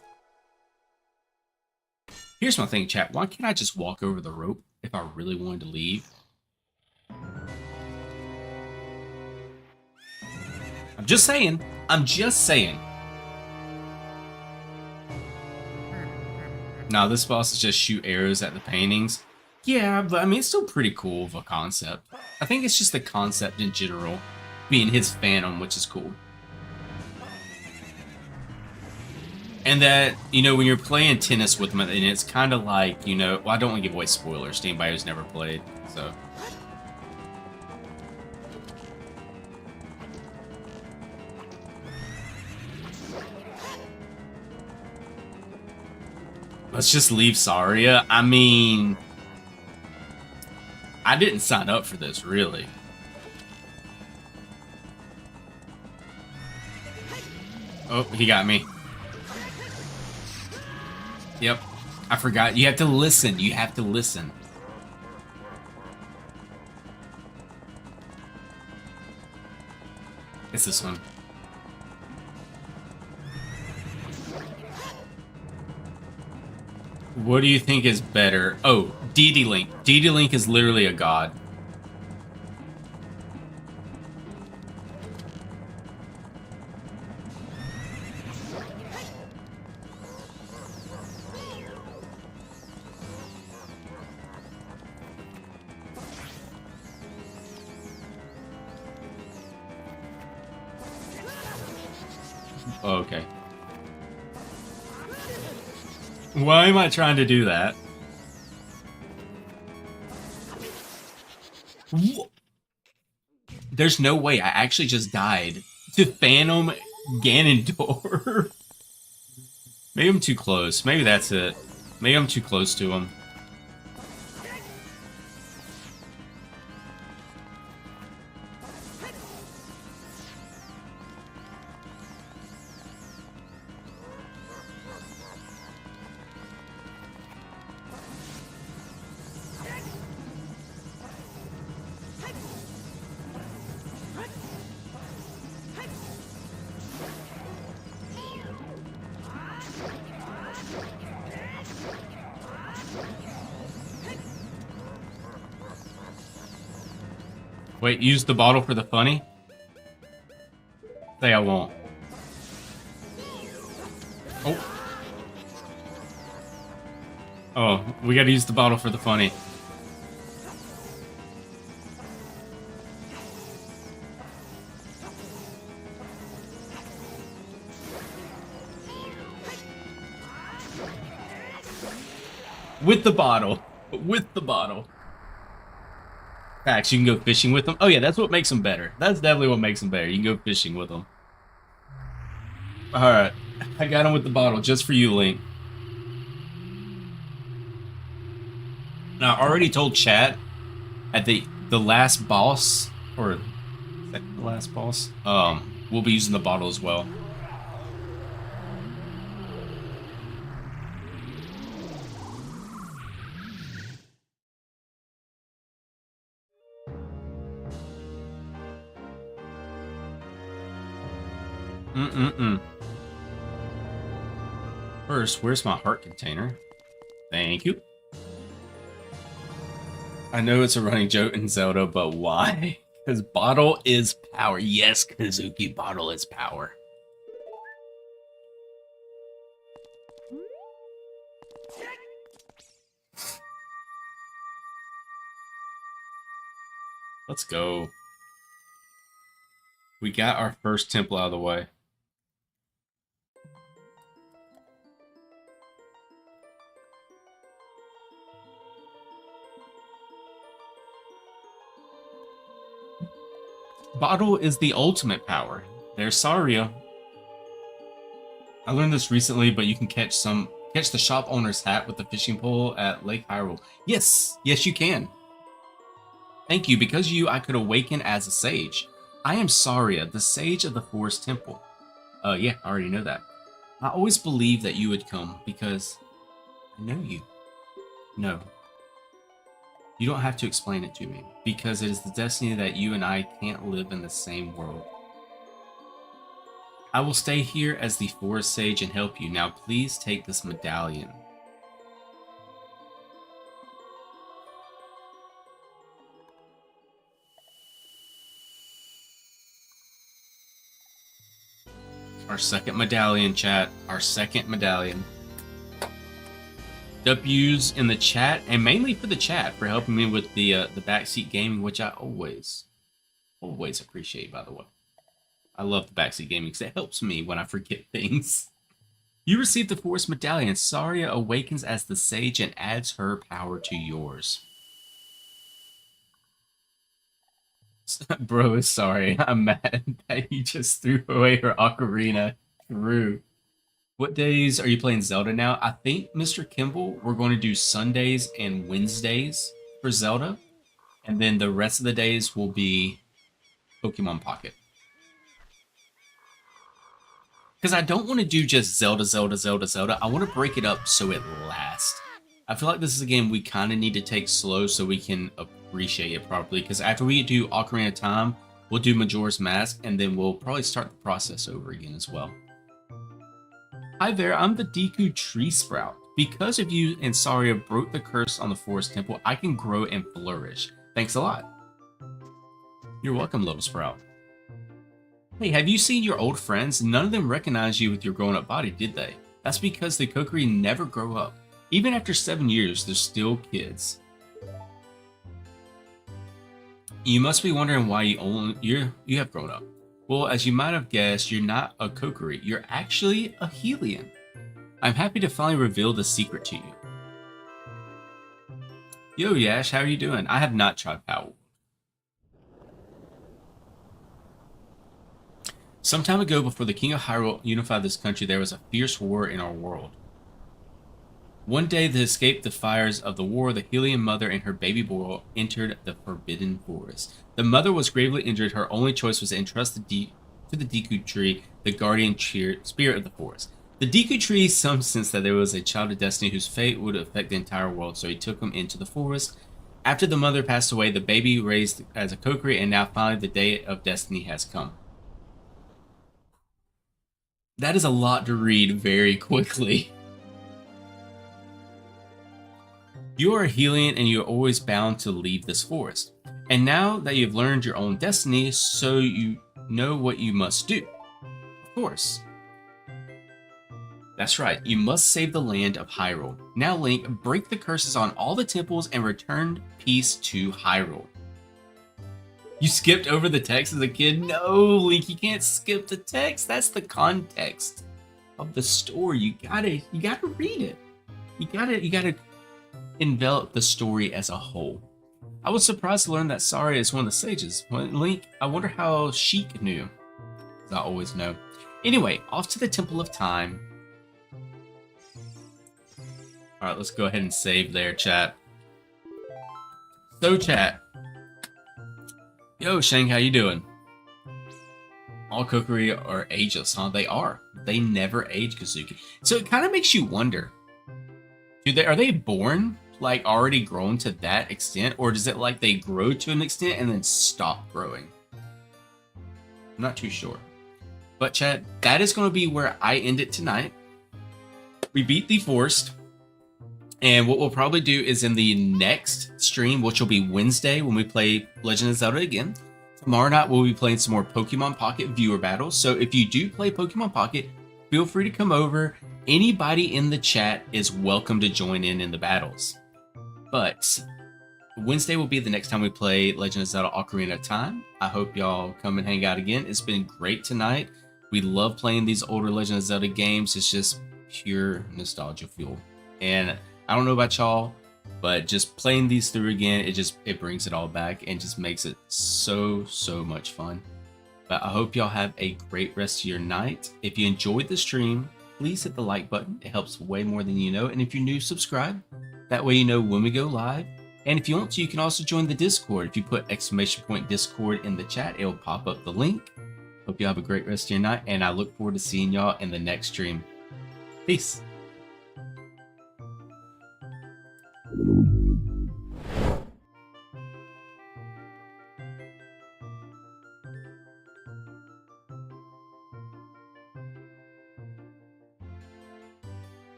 Here's my thing, chat. Why can't I just walk over the rope if I really wanted to leave? I'm just saying. I'm just saying. Now, this boss is just shoot arrows at the paintings. Yeah, but I mean, it's still pretty cool of a concept. I think it's just the concept in general, being his Phantom, which is cool. And that, you know, when you're playing tennis with him, and it's kind of like, you know, well, I don't want to give away spoilers to anybody who's never played, so. Let's just leave Saria. I mean, I didn't sign up for this, really. Oh, he got me. Yep. I forgot. You have to listen. You have to listen. It's this one. What do you think is better? Oh, DD Link. DD Link is literally a god. Oh, okay. Why am I trying to do that? There's no way. I actually just died to Phantom Ganondorf. Maybe I'm too close. Maybe that's it. Maybe I'm too close to him. Wait, use the bottle for the funny? Say I won't. Oh. Oh, we gotta use the bottle for the funny. With the bottle. With the bottle. Facts, you can go fishing with them. Oh yeah, that's what makes them better. That's definitely what makes them better. You can go fishing with them. Alright. I got him with the bottle just for you, Link. Now, I already told chat at the last boss, or is that the last boss? We'll be using the bottle as well. First, where's my heart container? Thank you. I know it's a running joke in Zelda, but why? Because bottle is power. Yes, Kazuki, bottle is power. Let's go. We got our first temple out of the way. Bottle is the ultimate power. There's Saria. I learned this recently, but you can catch the shop owner's hat with the fishing pole at Lake Hyrule. Yes, yes you can. Thank you. Because of you, I could awaken as a sage. I am Saria, the sage of the Forest Temple. Yeah, I already know that. I always believed that you would come because I know you. No. You don't have to explain it to me, because it is the destiny that you and I can't live in the same world. I will stay here as the Forest Sage and help you. Now please take this medallion. Our second medallion, chat. Our second medallion. W's in the chat, and mainly for the chat, for helping me with the backseat gaming, which I always appreciate, by the way. I love the backseat gaming because it helps me when I forget things. You receive the Forest Medallion. Saria awakens as the sage and adds her power to yours. Bro, sorry. I'm mad that you just threw away her ocarina. True. What days are you playing Zelda now? I think, Mr. Kimball, we're going to do Sundays and Wednesdays for Zelda. And then the rest of the days will be Pokemon Pocket. Because I don't want to do just Zelda, Zelda, Zelda, Zelda. I want to break it up so it lasts. I feel like this is a game we kind of need to take slow so we can appreciate it properly. Because after we do Ocarina of Time, we'll do Majora's Mask, and then we'll probably start the process over again as well. Hi there, I'm the Deku Tree Sprout. Because of you and Saria broke the curse on the Forest Temple, I can grow and flourish. Thanks a lot. You're welcome, Little Sprout. Hey, have you seen your old friends? None of them recognize you with your grown-up body, did they? That's because the Kokiri never grow up. Even after 7 years, they're still kids. You must be wondering why you have grown up. Well, as you might have guessed, you're not a Kokiri. You're actually a Hylian. I'm happy to finally reveal the secret to you. Yo, Yash, how are you doing? I have not tried Powell. Some time ago, before the King of Hyrule unified this country, there was a fierce war in our world. One day, to escape the fires of the war, the Hylian mother and her baby boy entered the Forbidden Forest. The mother was gravely injured. Her only choice was to entrust to the Deku Tree, the guardian spirit of the forest. The Deku Tree some sense that there was a child of destiny whose fate would affect the entire world, so he took him into the forest. After the mother passed away, the baby raised as a Kokiri, and now finally the day of destiny has come. That is a lot to read very quickly. You are a Hylian and you are always bound to leave this forest. And now that you have learned your own destiny, so you know what you must do. Of course. That's right, you must save the land of Hyrule. Now, Link, break the curses on all the temples and return peace to Hyrule. You skipped over the text as a kid? No, Link, you can't skip the text. That's the context of the story. You gotta read it. You gotta envelop the story as a whole. I was surprised to learn that Saria is one of the sages. Link, I wonder how Sheik knew. As I always know. Anyway, off to the Temple of Time. Alright, let's go ahead and save there, chat. So, chat. Yo, Shang, how you doing? All Kokiri are ageless, huh? They are. They never age, Kazuki. So it kind of makes you wonder. Are they born, like, already grown to that extent? Or does it, like, they grow to an extent and then stop growing? I'm not too sure. But, chat, that is going to be where I end it tonight. We beat the forest. And what we'll probably do is in the next stream, which will be Wednesday when we play Legend of Zelda again. Tomorrow night, we'll be playing some more Pokemon Pocket viewer battles. So if you do play Pokemon Pocket, feel free to come over. Anybody in the chat is welcome to join in the battles. But Wednesday will be the next time we play Legend of Zelda Ocarina of Time. I hope y'all come and hang out again. It's been great tonight. We love playing these older Legend of Zelda games. It's just pure nostalgia fuel. And I don't know about y'all, but just playing these through again, it brings it all back and just makes it so much fun. But I hope y'all have a great rest of your night. If you enjoyed the stream, please hit the like button. It helps way more than you know. And if you're new, subscribe. That way you know when we go live. And if you want to, you can also join the Discord. If you put !Discord in the chat, it'll pop up the link. Hope you have a great rest of your night, and I look forward to seeing y'all in the next stream. Peace.